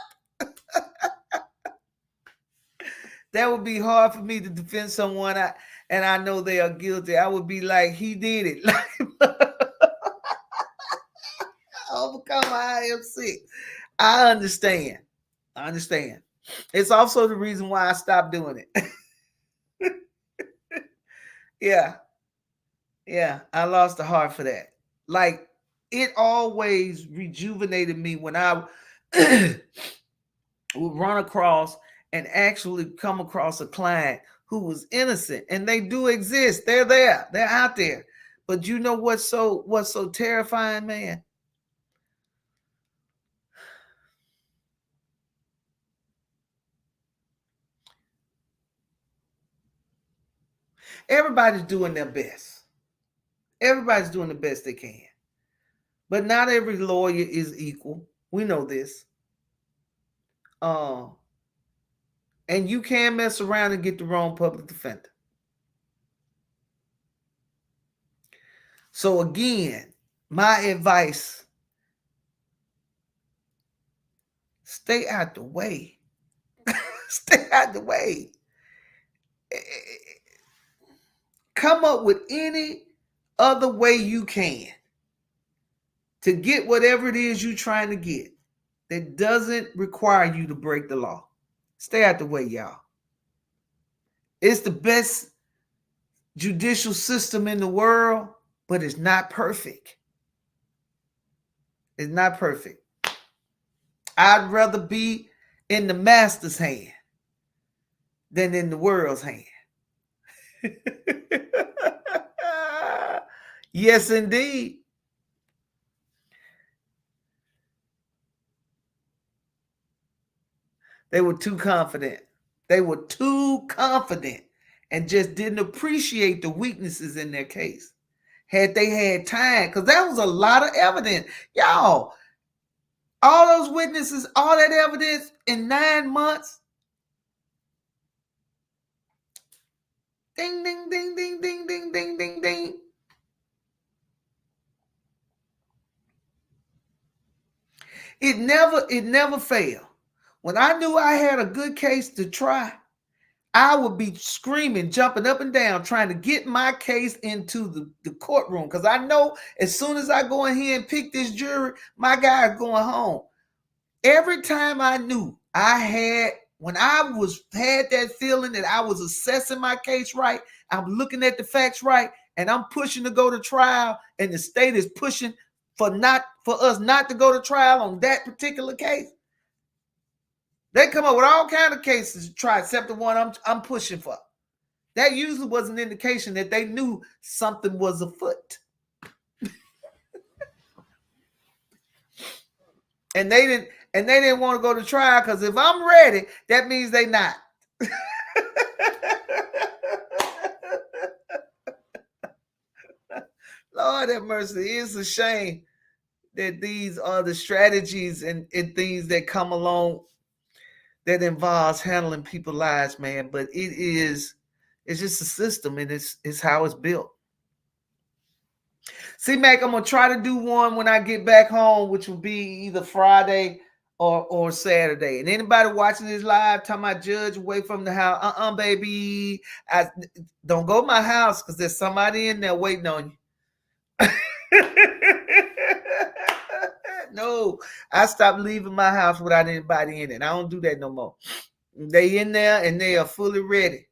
That would be hard for me to defend someone and I know they are guilty. I would be like, he did it. Overcome I am sick. I understand. It's also the reason why I stopped doing it. Yeah, I lost the heart for that. Like, it always rejuvenated me when I would run across and actually come across a client who was innocent. And they do exist. They're there. They're out there. But you know what's so terrifying, man? Everybody's doing their best. Everybody's doing the best they can. But not every lawyer is equal. We know this. And you can mess around and get the wrong public defender. So again, my advice, stay out the way. Stay out the way. Come up with any other way you can to get whatever it is you're trying to get that doesn't require you to break the law. Stay out the way, y'all. It's the best judicial system in the world, but it's not perfect. It's not perfect. I'd rather be in the master's hand than in the world's hand. Yes, indeed. They were too confident. And just didn't appreciate the weaknesses in their case. Had they had time, because that was a lot of evidence. Y'all, all those witnesses, all that evidence in 9 months. Ding, ding, ding, ding, ding, ding, ding, ding, ding. It never failed. When I knew I had a good case to try, I would be screaming, jumping up and down, trying to get my case into the courtroom. Because I know as soon as I go in here and pick this jury, my guy is going home. Every time I knew when I had that feeling that I was assessing my case right, I'm looking at the facts right, and I'm pushing to go to trial, and the state is pushing for us not to go to trial on that particular case. They come up with all kinds of cases to try, except the one I'm pushing for. That usually was an indication that they knew something was afoot. And they didn't want to go to trial, because if I'm ready, that means they not. Lord have mercy. It's a shame that these are the strategies and things that come along that involves handling people's lives, man. But it's just a system, and it's how it's built. See, Mac, I'm gonna try to do one when I get back home, which will be either Friday or Saturday. And anybody watching this live, talking about Judge away from the house, baby, I don't go to my house, because there's somebody in there waiting on you. No, I stopped leaving my house without anybody in it. I don't do that no more. They in there and they are fully ready.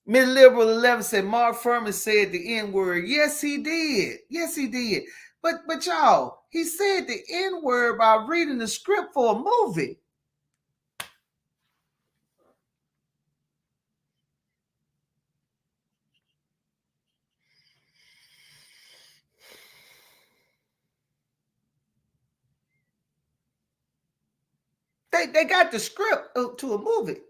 Miss Liberal 11 said Mark Furman said the N-word. Yes, he did. Yes, he did. But y'all, he said the N-word by reading the script for a movie. They got the script to a movie.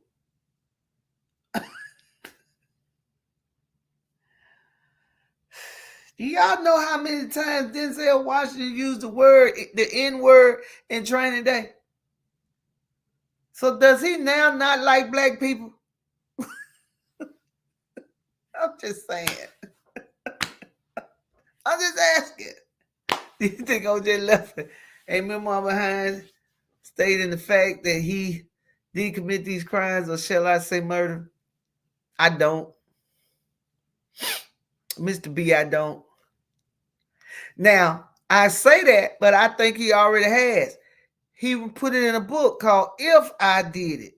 Do y'all know how many times Denzel Washington used the N-word in Training Day? So does he now not like black people? I'm just saying. I'm just asking. Do you think OJ left a memoir behind, stating the fact that he did commit these crimes, or shall I say murder? I don't. Mr. B, I don't. Now, I say that, but I think he already has. He put it in a book called If I Did It.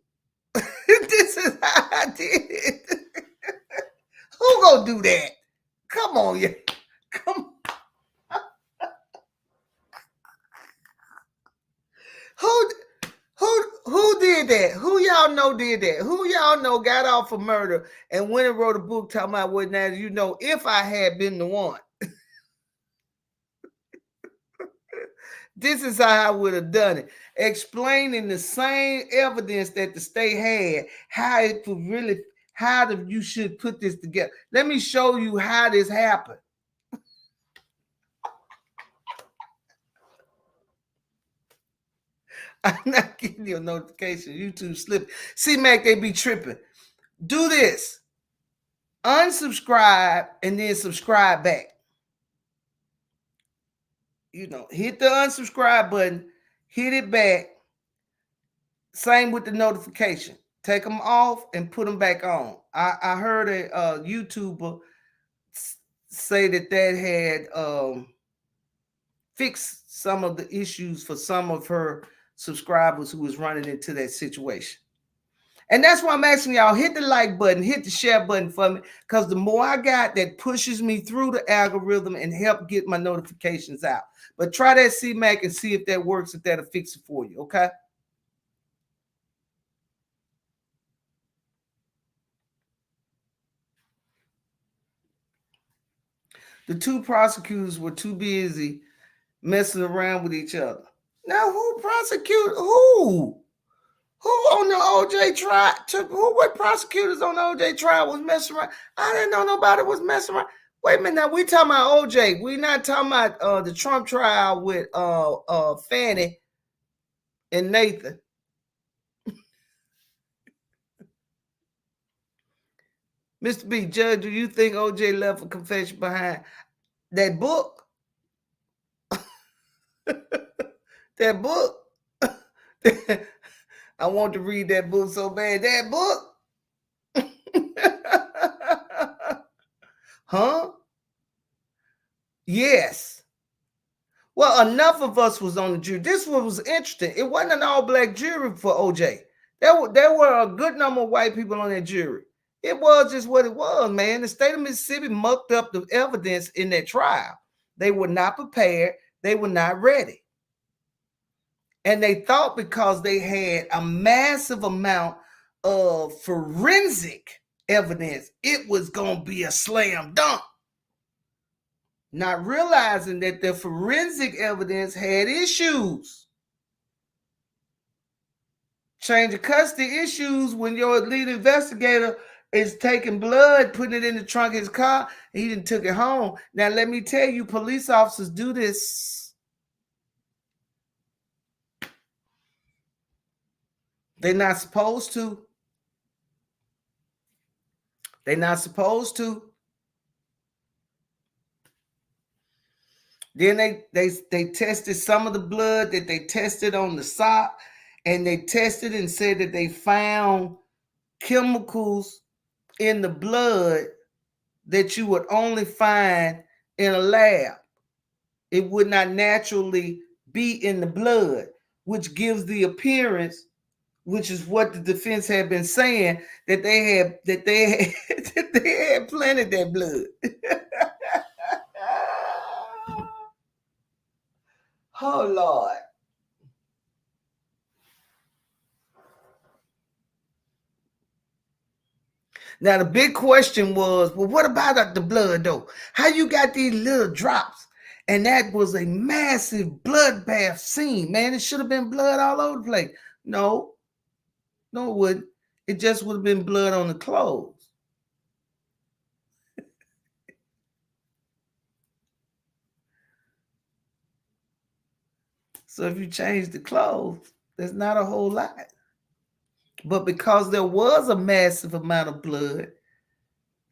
This is how I did it. Who gonna do that? Come on, yeah. Come on. Who did that? Who y'all know did that? Who y'all know got off for murder and went and wrote a book talking about what now you know if I had been the one? This is how I would have done it. Explaining the same evidence that the state had, how you should put this together. Let me show you how this happened. I'm not getting your notification. YouTube slip. See, Mac, they be tripping. Do this. Unsubscribe and then subscribe back. Hit the unsubscribe button, hit it back. Same with the notification. Take them off and put them back on. I heard a YouTuber say that had fixed some of the issues for some of her subscribers who was running into that situation. And that's why I'm asking y'all, hit the like button, hit the share button for me, because the more I got, that pushes me through the algorithm and help get my notifications out. But try that C-Mac and see if that works, if that'll fix it for you, okay? The two prosecutors were too busy messing around with each other. Now, who prosecuted who? Who on the OJ trial? What prosecutors on the OJ trial was messing around? I didn't know nobody was messing around. Wait a minute, now we talking about OJ. We not talking about the Trump trial with Fannie and Nathan. Mr. B, Judge, do you think OJ left a confession behind? That book? That book. I want to read that book so bad. That book. Huh? Yes. Well, enough of us was on the jury. This one was interesting. It wasn't an all-black jury for OJ. There were a good number of white people on that jury. It was just what it was, man. The state of Mississippi mucked up the evidence in that trial. They were not prepared. They were not ready. And they thought because they had a massive amount of forensic evidence, it was going to be a slam dunk. Not realizing that the forensic evidence had issues. Change of custody issues when your lead investigator is taking blood, putting it in the trunk of his car, and he didn't took it home. Now, let me tell you, police officers do this. They're not supposed to. They're not supposed to. Then they tested some of the blood that they tested on the sock, and they tested and said that they found chemicals in the blood that you would only find in a lab. It would not naturally be in the blood, which gives the appearance, which is what the defense had been saying, that they had planted that blood. Oh, Lord. Now, the big question was, well, what about the blood, though? How you got these little drops? And that was a massive bloodbath scene, man. It should have been blood all over the place. No, it wouldn't. It just would have been blood on the clothes. So if you change the clothes, there's not a whole lot. But because there was a massive amount of blood,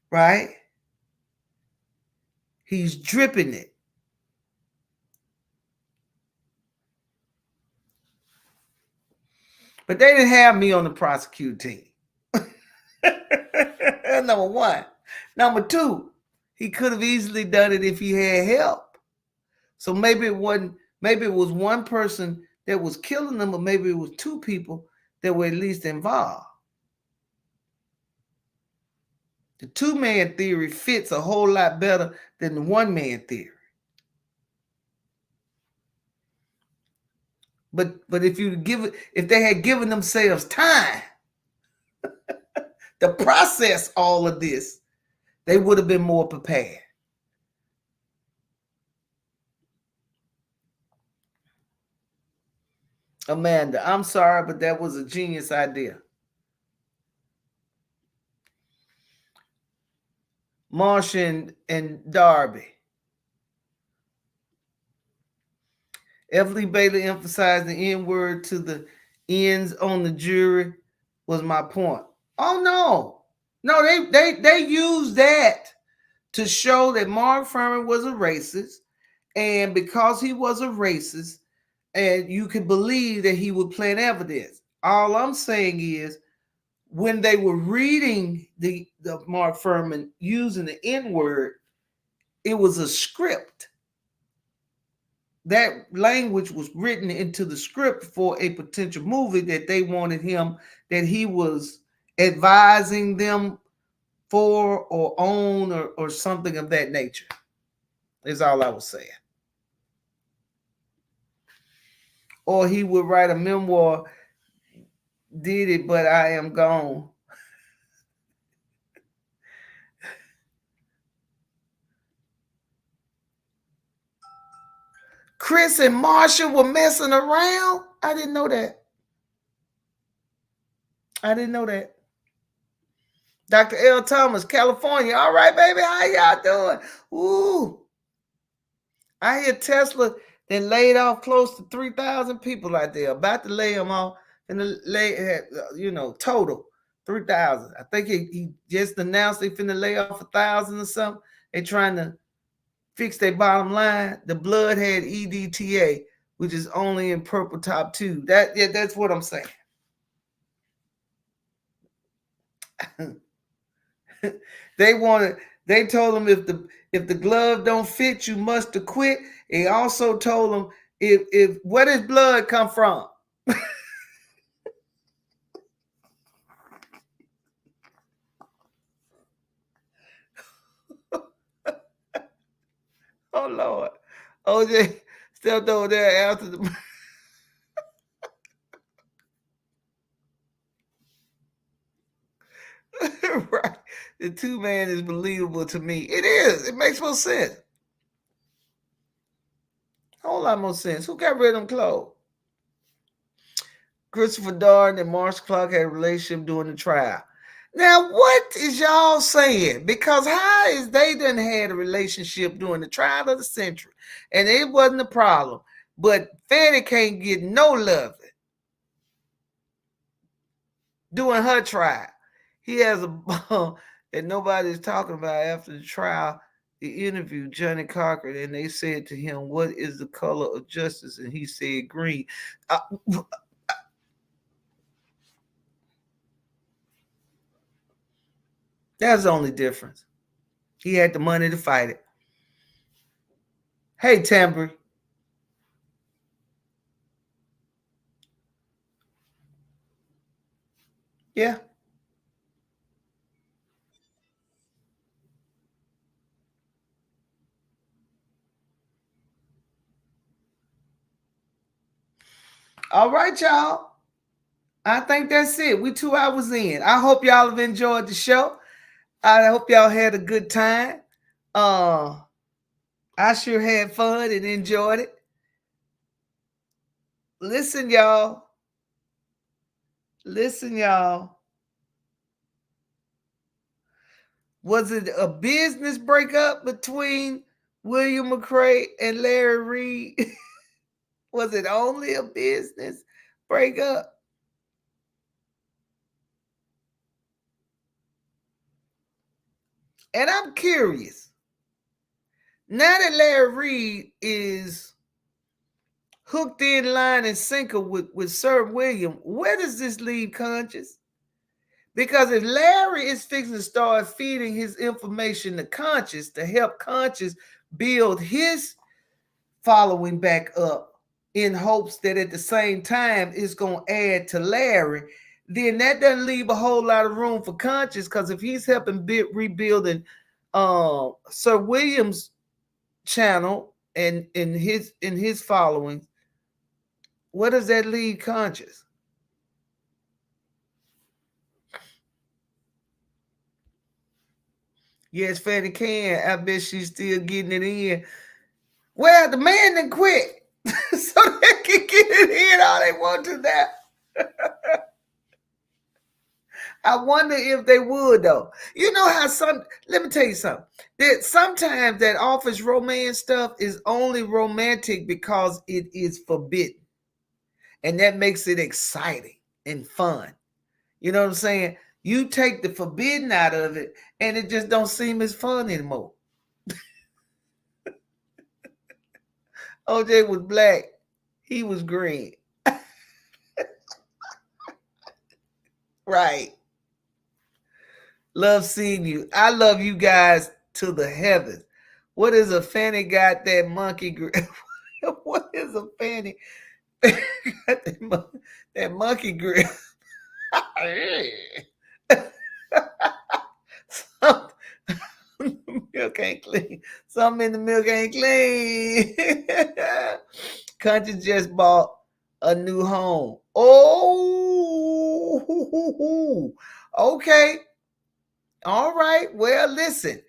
right? He's dripping it. But they didn't have me on the prosecuting team. Number one. Number two, he could have easily done it if he had help. So maybe it was one person that was killing them, or maybe it was two people that were at least involved. The two-man theory fits a whole lot better than the one-man theory. But if they had given themselves time to process all of this, they would have been more prepared. Amanda, I'm sorry, but that was a genius idea. Marsha and Darby. Everly Bailey emphasized the N-word to the ends on the jury was my point. Oh, no. No, they used that to show that Mark Fuhrman was a racist. And because he was a racist, and you could believe that he would plant evidence. All I'm saying is, when they were reading the Mark Fuhrman using the N-word, it was a script. That language was written into the script for a potential movie that they wanted him, that he was advising them for or on or something of that nature. Is all I was saying. Or he would write a memoir, did it, but I am gone. Chris and Marsha were messing around? I didn't know that. Dr. L. Thomas, California. All right, baby, how y'all doing? Ooh. I hear Tesla then laid off close to 3,000 people out there, about to lay them off, and total 3,000. I think he just announced they finna lay off 1,000 or something. They trying to fix their bottom line. The blood had EDTA, which is only in purple top 2. That's what I'm saying. They told him if the glove don't fit, you must have quit. He also told him if where does blood come from? Oh Lord. OJ stepped over there after the right. The 2-man is believable to me. It is. It makes more sense. A whole lot more sense. Who got rid of them clothes? Christopher Darden and Marsh Clark had a relationship during the trial. Now, what is y'all saying? Because how is they done had a relationship during the trial of the century, and it wasn't a problem, but Fanny can't get no love during her trial. He has a ball that nobody's talking about after the trial. The interview Johnny Cochran, and they said to him, "What is the color of justice?" And he said, "Green." That's the only difference. He had the money to fight it. Hey, Tambry. Yeah. All right, y'all. I think that's it. We 2 hours in. I hope y'all have enjoyed the show. I hope y'all had a good time. I sure had fun and enjoyed it. Listen, y'all. Listen, y'all. Was it a business breakup between William McCray and Larry Reid? Was it only a business breakup? And I'm curious. Now that Larry Reid is hooked in line and sinker with Sir William, where does this leave Conscious? Because if Larry is fixing to start feeding his information to Conscious to help Conscious build his following back up in hopes that at the same time it's going to add to Larry, then that doesn't leave a whole lot of room for Conscious, because if he's helping rebuilding Sir William's channel and in his following, what does that leave Conscious? Yes, Fanny can. I bet she's still getting it in. Well, the man didn't quit, so they can get it in all they want to now. I wonder if they would, though. You know how let me tell you something. That sometimes that office romance stuff is only romantic because it is forbidden. And that makes it exciting and fun. You know what I'm saying? You take the forbidden out of it, and it just don't seem as fun anymore. OJ was black. He was green. Right. Love seeing you. I love you guys to the heavens. What is a fanny got that monkey grill? What is a fanny? Got that monkey grill. Some milk ain't clean. Something in the milk ain't clean. Country just bought a new home. Oh, okay. All right. Well, listen.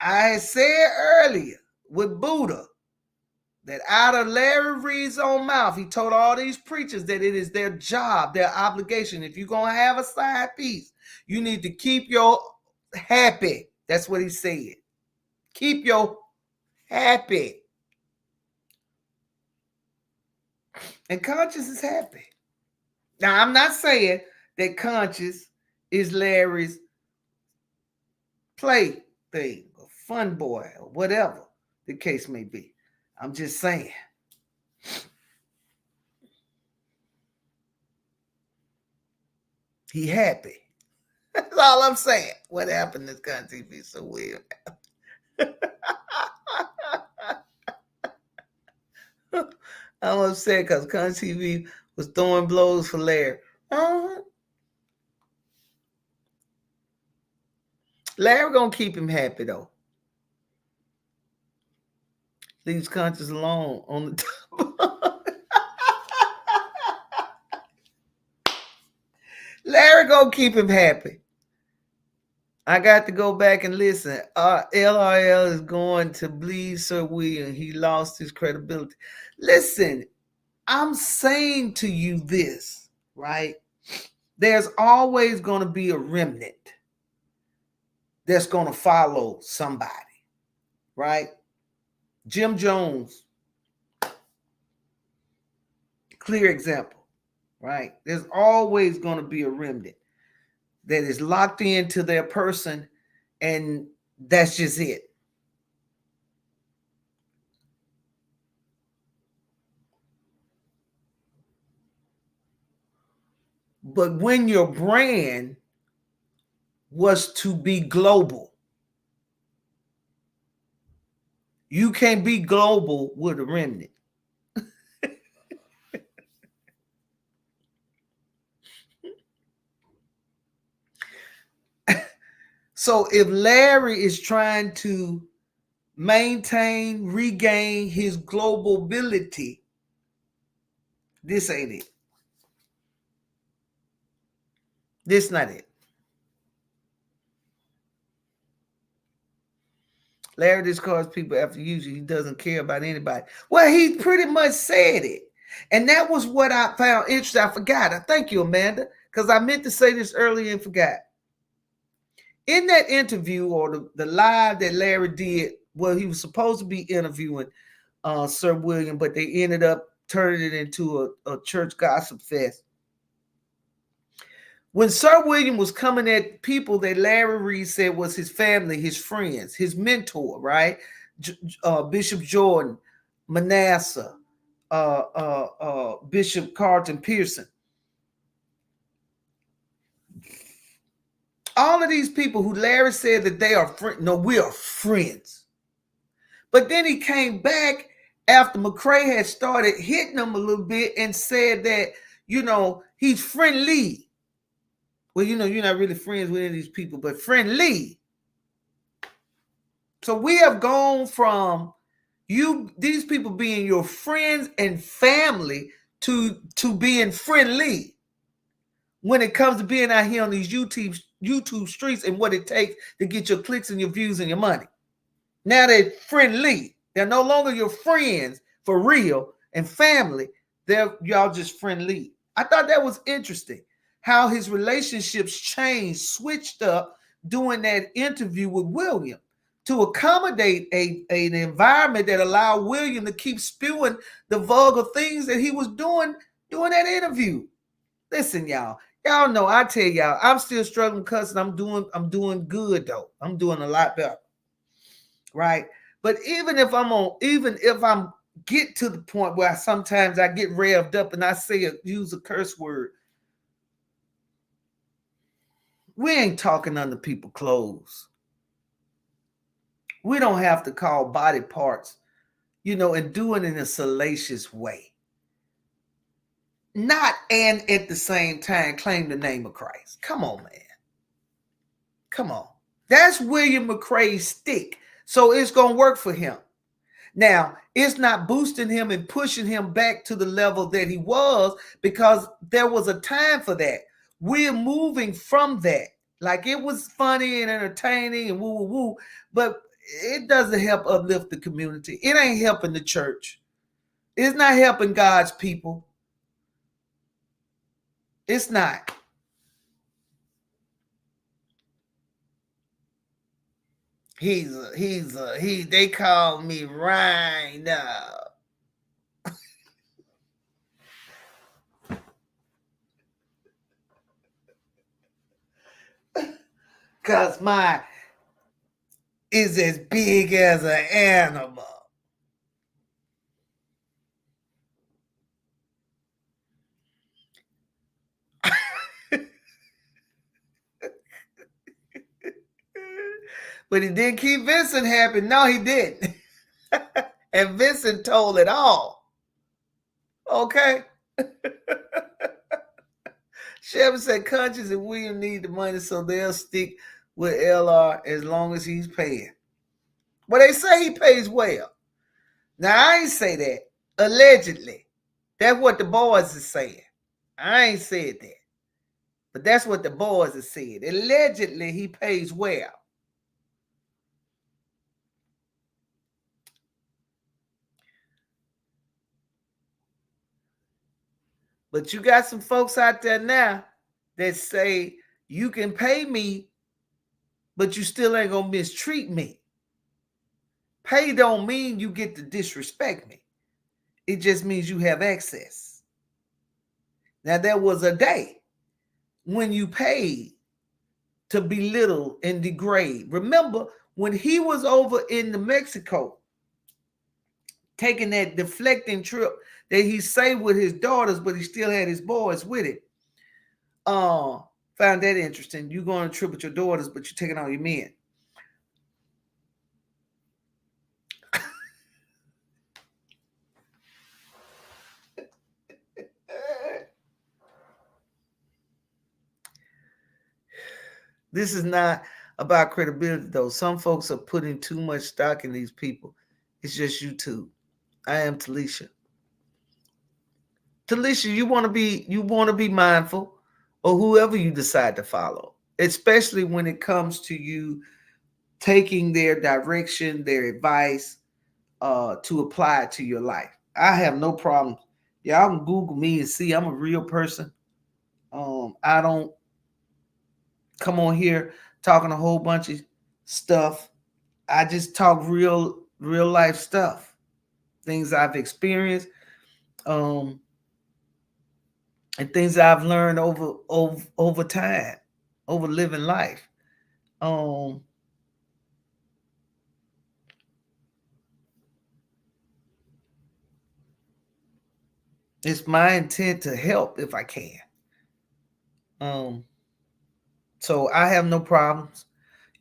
I said earlier with Buddha that out of Larry Reid's own mouth, he told all these preachers that it is their job, their obligation. If you're going to have a side piece, you need to keep your happy. That's what he said. Keep your happy. And Conscious is happy. Now, I'm not saying that Conscious is Larry's play thing or fun boy or whatever the case may be. I'm just saying. He happy. That's all I'm saying. What happened this country be so weird? I'm upset because Country TV was throwing blows for Larry. Uh-huh. Larry gonna keep him happy though. Leaves conscious alone on the top. Larry gonna keep him happy. I got to go back and listen. LRL is going to bleed Sir William. He lost his credibility. Listen, I'm saying to you this, right? There's always going to be a remnant that's going to follow somebody, right? Jim Jones, clear example, right? There's always going to be a remnant that is locked into their person, and that's just it. But when your brand was to be global, you can't be global with a remnant. So if Larry is trying to maintain, regain his globability, this ain't it. This not it. Larry discards people after usually he doesn't care about anybody. Well, he pretty much said it. And that was what I found interesting. I forgot. I thank you, Amanda, because I meant to say this earlier and forgot. In that interview or the live that Larry did, well, he was supposed to be interviewing Sir William, but they ended up turning it into a church gossip fest. When Sir William was coming at people that Larry Reid said was his family, his friends, his mentor, right? Bishop Jordan, Manasseh, Bishop Carlton Pearson. All of these people who Larry said that they are friends. No, we are friends. But then he came back after McCray had started hitting him a little bit and said that, he's friendly. Well, you're not really friends with any of these people, but friendly. So we have gone from these people being your friends and family to being friendly when it comes to being out here on these YouTube streets and what it takes to get your clicks and your views and your money. Now they're friendly. They're no longer your friends for real and family. Y'all just friendly. I thought that was interesting how his relationships changed, switched up during that interview with William to accommodate an environment that allowed William to keep spewing the vulgar things that he was doing during that interview. Listen, y'all know, I tell y'all, I'm still struggling cussing. I'm doing good though. I'm doing a lot better. Right. But even if I'm get to the point where sometimes I get revved up and I use a curse word, we ain't talking under people's clothes. We don't have to call body parts, and do it in a salacious way. Not and at the same time claim the name of Christ. Come on, man. Come on. That's William McCray's stick. So it's going to work for him. Now, it's not boosting him and pushing him back to the level that he was because there was a time for that. We're moving from that. Like it was funny and entertaining and woo, but it doesn't help uplift the community. It ain't helping the church. It's not helping God's people. It's not. They call me Ryan now. Cause my is as big as an animal. But he didn't keep Vincent happy. No, he didn't. And Vincent told it all. Okay. Shelby said Conscience and William need the money, so they'll stick with LR as long as he's paying. Well, they say he pays well. Now, I ain't say that. Allegedly. That's what the boys are saying. I ain't said that. But that's what the boys are saying. Allegedly, he pays well. But you got some folks out there now that say you can pay me, but you still ain't gonna mistreat me. Pay don't mean you get to disrespect me. It just means you have access. Now, there was a day when you paid to belittle and degrade. Remember when he was over in New Mexico taking that deflecting trip that he saved with his daughters, but he still had his boys with it. Found that interesting. You going on a trip with your daughters, but you're taking all your men. This is not about credibility, though. Some folks are putting too much stock in these people. It's just YouTube. I am Talisha. Talisha, you want to be mindful of whoever you decide to follow, especially when it comes to you taking their direction, their advice, to apply it to your life. I have no problem. Y'all can Google me and see I'm a real person. I don't come on here talking a whole bunch of stuff. I just talk real life stuff, things I've experienced, and things I've learned over time, over living life. It's my intent to help if I can. So I have no problems.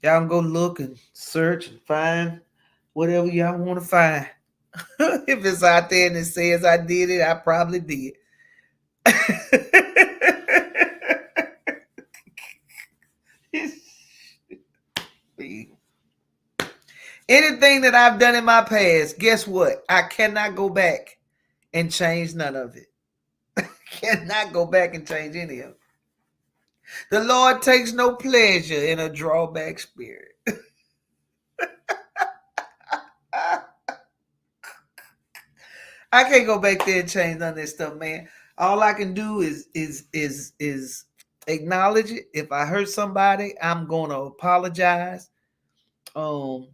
Y'all can go look and search and find whatever y'all want to find. If it's out there and it says I did it, I probably did. Anything that I've done in my past, guess what? I cannot go back and change none of it. Cannot go back and change any of it. The Lord takes no pleasure in a drawback spirit. I can't go back there and change none of this stuff, man. All I can do is acknowledge it. If I hurt somebody, I'm gonna apologize. And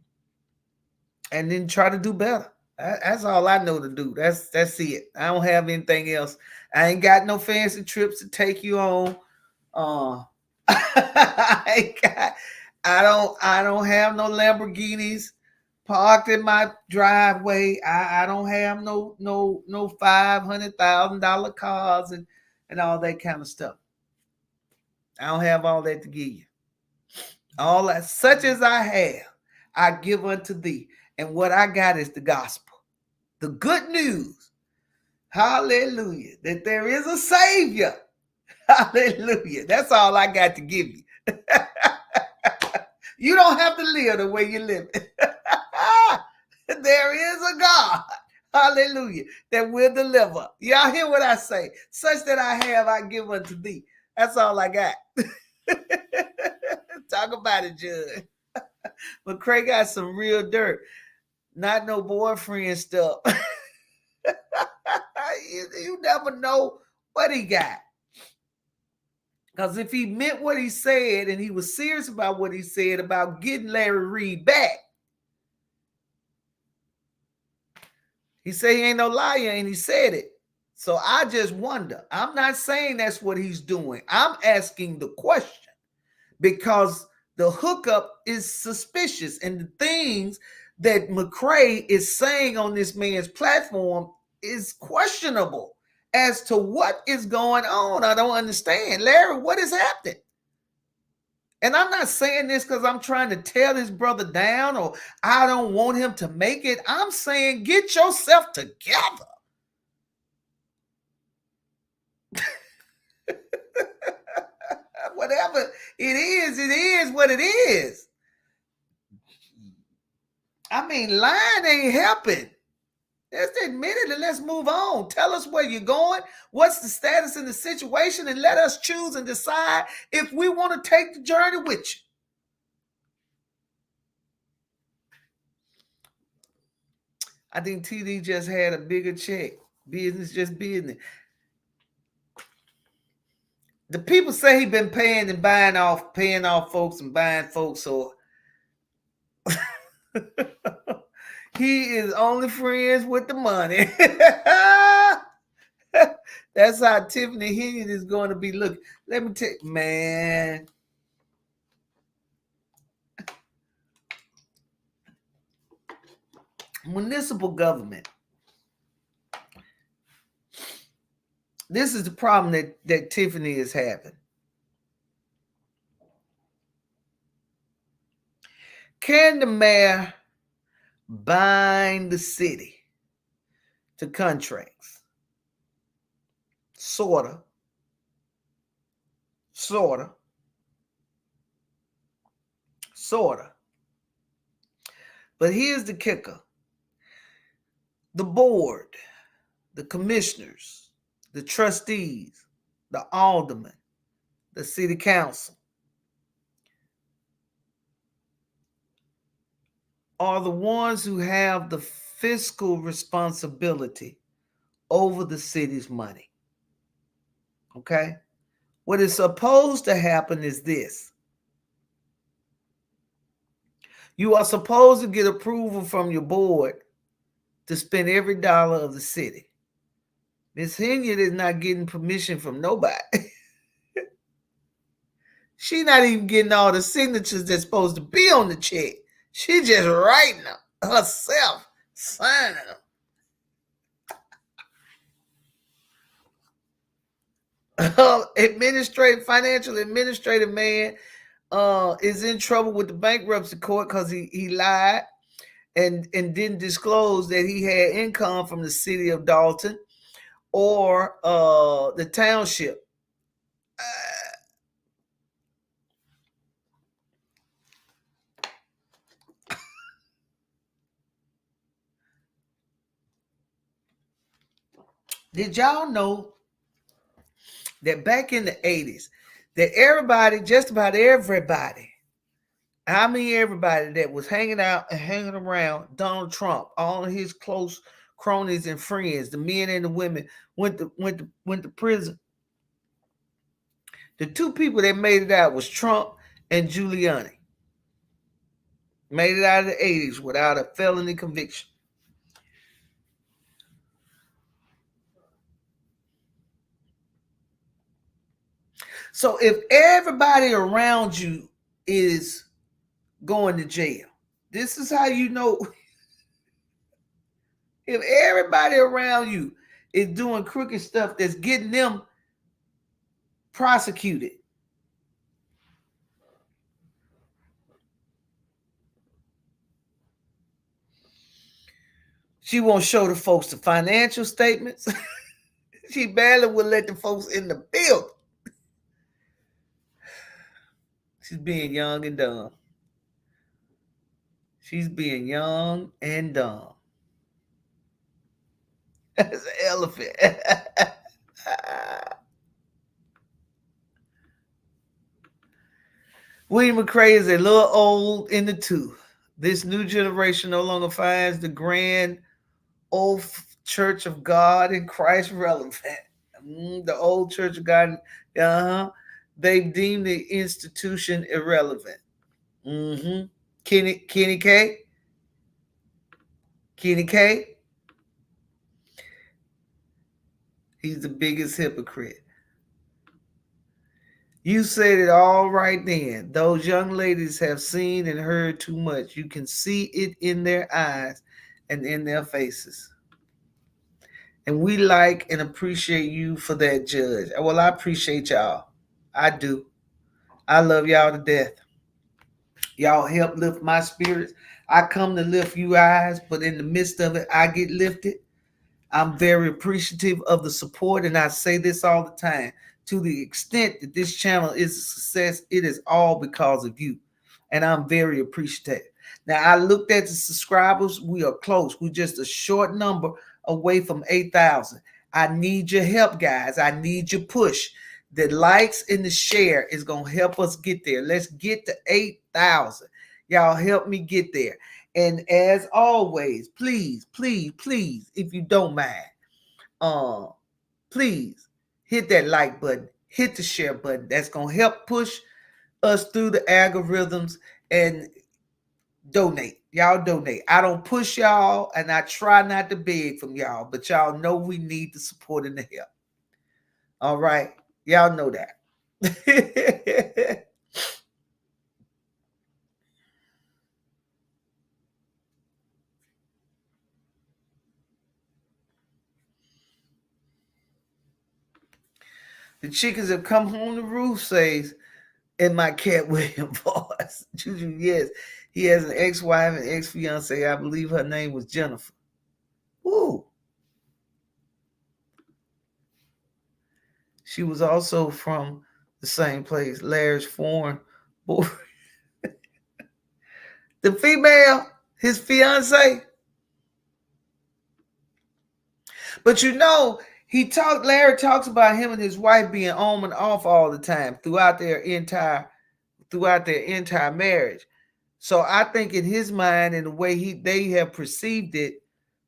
then try to do better. That's all I know to do. That's it. I don't have anything else. I ain't got no fancy trips to take you on. I don't have no Lamborghinis parked in my driveway. I don't have no $500,000 cars and all that kind of stuff. I don't have all that to give you. All that, such as I have, I give unto thee. And what I got is the gospel, the good news. Hallelujah. That there is a savior. Hallelujah. That's all I got to give you. You don't have to live the way you live. There is a God. Hallelujah. That will deliver. Y'all hear what I say? Such that I have, I give unto thee. That's all I got. Talk about it, Judge. McCray got some real dirt. Not no boyfriend stuff. You never know what he got. Because if he meant what he said and he was serious about what he said about getting Larry Reid back, he said he ain't no liar and he said it. So I just wonder. I'm not saying that's what he's doing. I'm asking the question because the hookup is suspicious and the things that McCray is saying on this man's platform is questionable as to what is going on. I don't understand. Larry, what is happening? And I'm not saying this because I'm trying to tear this brother down or I don't want him to make it. I'm saying get yourself together. Whatever it is what it is. I mean, lying ain't helping. Let's admit it and let's move on. Tell us where you're going, what's the status in the situation, and let us choose and decide if we want to take the journey with you. I think TD just had a bigger check. Business, just business. The people say he been paying and paying off folks and buying folks, so he is only friends with the money. That's how Tiffany Henry is going to be looking. Let me tell you, man. Municipal government. This is the problem that Tiffany is having. Can the mayor bind the city to contracts? Sorta. But here's the kicker. The board, the commissioners, the trustees, the aldermen, the city council are the ones who have the fiscal responsibility over the city's money. Okay? What is supposed to happen is this. You are supposed to get approval from your board to spend every dollar of the city. Miss Henyard is not getting permission from nobody. She's not even getting all the signatures that's supposed to be on the check. She just writing them herself, signing them. Financial administrative man is in trouble with the bankruptcy court because he lied and didn't disclose that he had income from the city of Dalton or the township. Did y'all know that back in the 80s, that everybody, just about everybody, I mean everybody that was hanging out and hanging around Donald Trump, all of his close cronies and friends, the men and the women, went to prison. The two people that made it out was Trump and Giuliani. Made it out of the 80s without a felony conviction. So if everybody around you is going to jail, this is how you know. If everybody around you is doing crooked stuff that's getting them prosecuted, she won't show the folks the financial statements. She barely will let the folks in the building. She's being young and dumb. She's being young and dumb. That's an elephant. William McCray is a little old in the tooth. This new generation no longer finds the grand old Church of God in Christ relevant. The old Church of God, they've deemed the institution irrelevant. Kenny K. He's the biggest hypocrite. You said it all right then. Those young ladies have seen and heard too much. You can see it in their eyes and in their faces. And we like and appreciate you for that, Judge. Well, I appreciate y'all. I do. I love y'all to death. Y'all help lift my spirits. I come to lift you guys, but in the midst of it, I get lifted. I'm very appreciative of the support, and I say this all the time. To the extent that this channel is a success, it is all because of you, and I'm very appreciative. Now, I looked at the subscribers. We are close. We're just a short number away from 8,000. I need your help, guys. I need your push. The likes and the share is going to help us get there. Let's get to 8,000. Y'all help me get there. And as always, please, please, please, if you don't mind, please hit that like button, hit the share button. That's gonna help push us through the algorithms, and donate. Y'all donate. I don't push y'all, and I try not to beg from y'all, but y'all know we need the support and the help. All right, y'all know that. The chickens have come home to roost, says in my Cat William voice. Juju, yes, he has an ex-wife and ex-fiance. I believe her name was Jennifer. Ooh. She was also from the same place, Larry's foreign boy. The female, his fiance. But you know, Larry talks about him and his wife being on and off all the time throughout their entire marriage. So I think in his mind and the way they have perceived it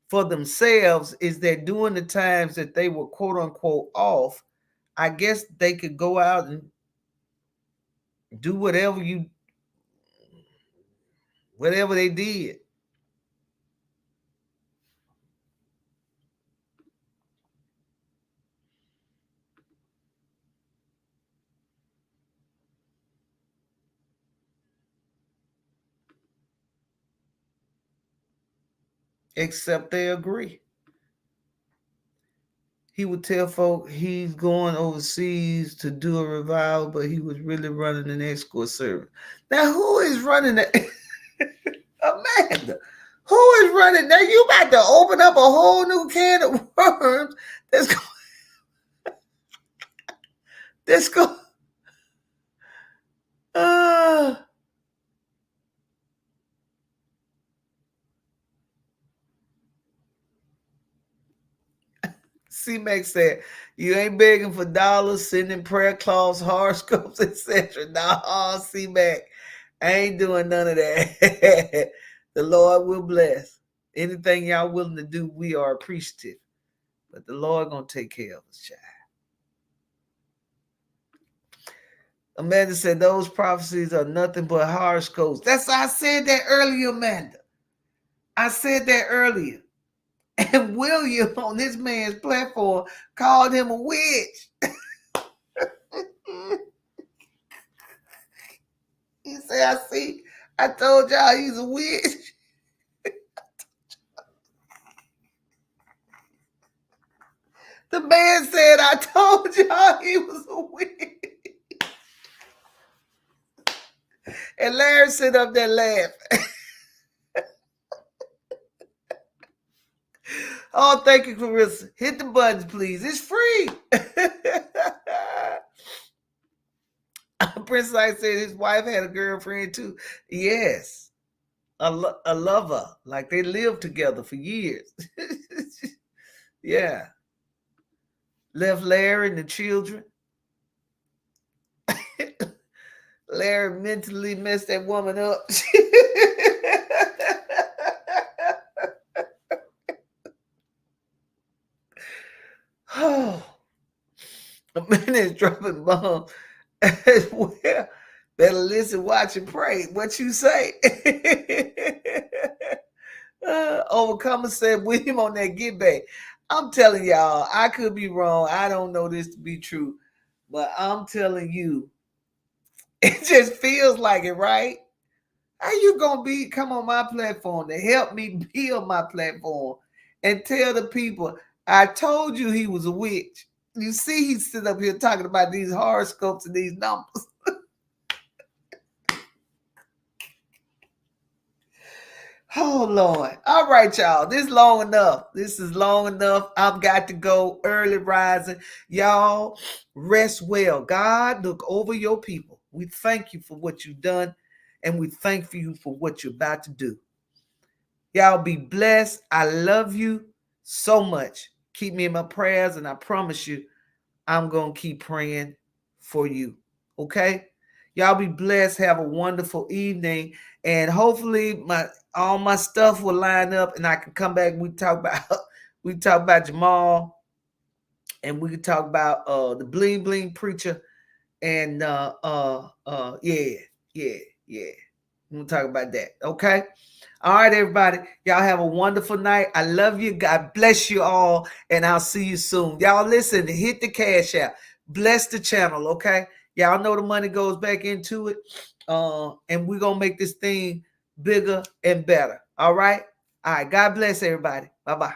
for themselves is that during the times that they were quote unquote off, I guess they could go out and do whatever they did. Except they agree. He would tell folk he's going overseas to do a revival, but he was really running an escort service. Now, who is running the Amanda? Who is running? Now you about to open up a whole new can of worms. That's go. C-Mac said, you ain't begging for dollars, sending prayer cloths, horoscopes, etc. Nah, C-Mac, I ain't doing none of that. The Lord will bless. Anything y'all willing to do, we are appreciative. But the Lord gonna take care of us, child. Amanda said those prophecies are nothing but horoscopes. I said that earlier, Amanda. I said that earlier. And William on this man's platform called him a witch. He said, I told y'all he's a witch. The man said, I told y'all he was a witch. And Larry sit up there laughing. Oh, thank you, Clarissa. Hit the buttons, please. It's free. Prince Light said his wife had a girlfriend too. Yes. A lover. Like they lived together for years. Yeah. Left Larry and the children. Larry mentally messed that woman up. Oh, a man is dropping bombs as well. Better listen, watch, and pray. What you say? Overcomer said William on that get back. I'm telling y'all, I could be wrong. I don't know this to be true, but I'm telling you, it just feels like it, right? How you gonna come on my platform to help me build my platform and tell the people I told you he was a witch? You see, he's sitting up here talking about these horoscopes and these numbers. Oh Lord. All right, y'all. This is long enough. This is long enough. I've got to go early rising. Y'all rest well. God, look over your people. We thank you for what you've done, and we thank you for what you're about to do. Y'all be blessed. I love you so much. Keep me in my prayers, and I promise you, I'm going to keep praying for you. Okay? Y'all be blessed. Have a wonderful evening. And hopefully all my stuff will line up and I can come back. We talk about Jamal, and we can talk about the bling bling preacher. And yeah. We'll talk about that. Okay. All right, everybody. Y'all have a wonderful night. I love you. God bless you all. And I'll see you soon. Y'all listen, hit the cash out. Bless the channel, okay? Y'all know the money goes back into it. And we're going to make this thing bigger and better. All right? All right. God bless everybody. Bye-bye.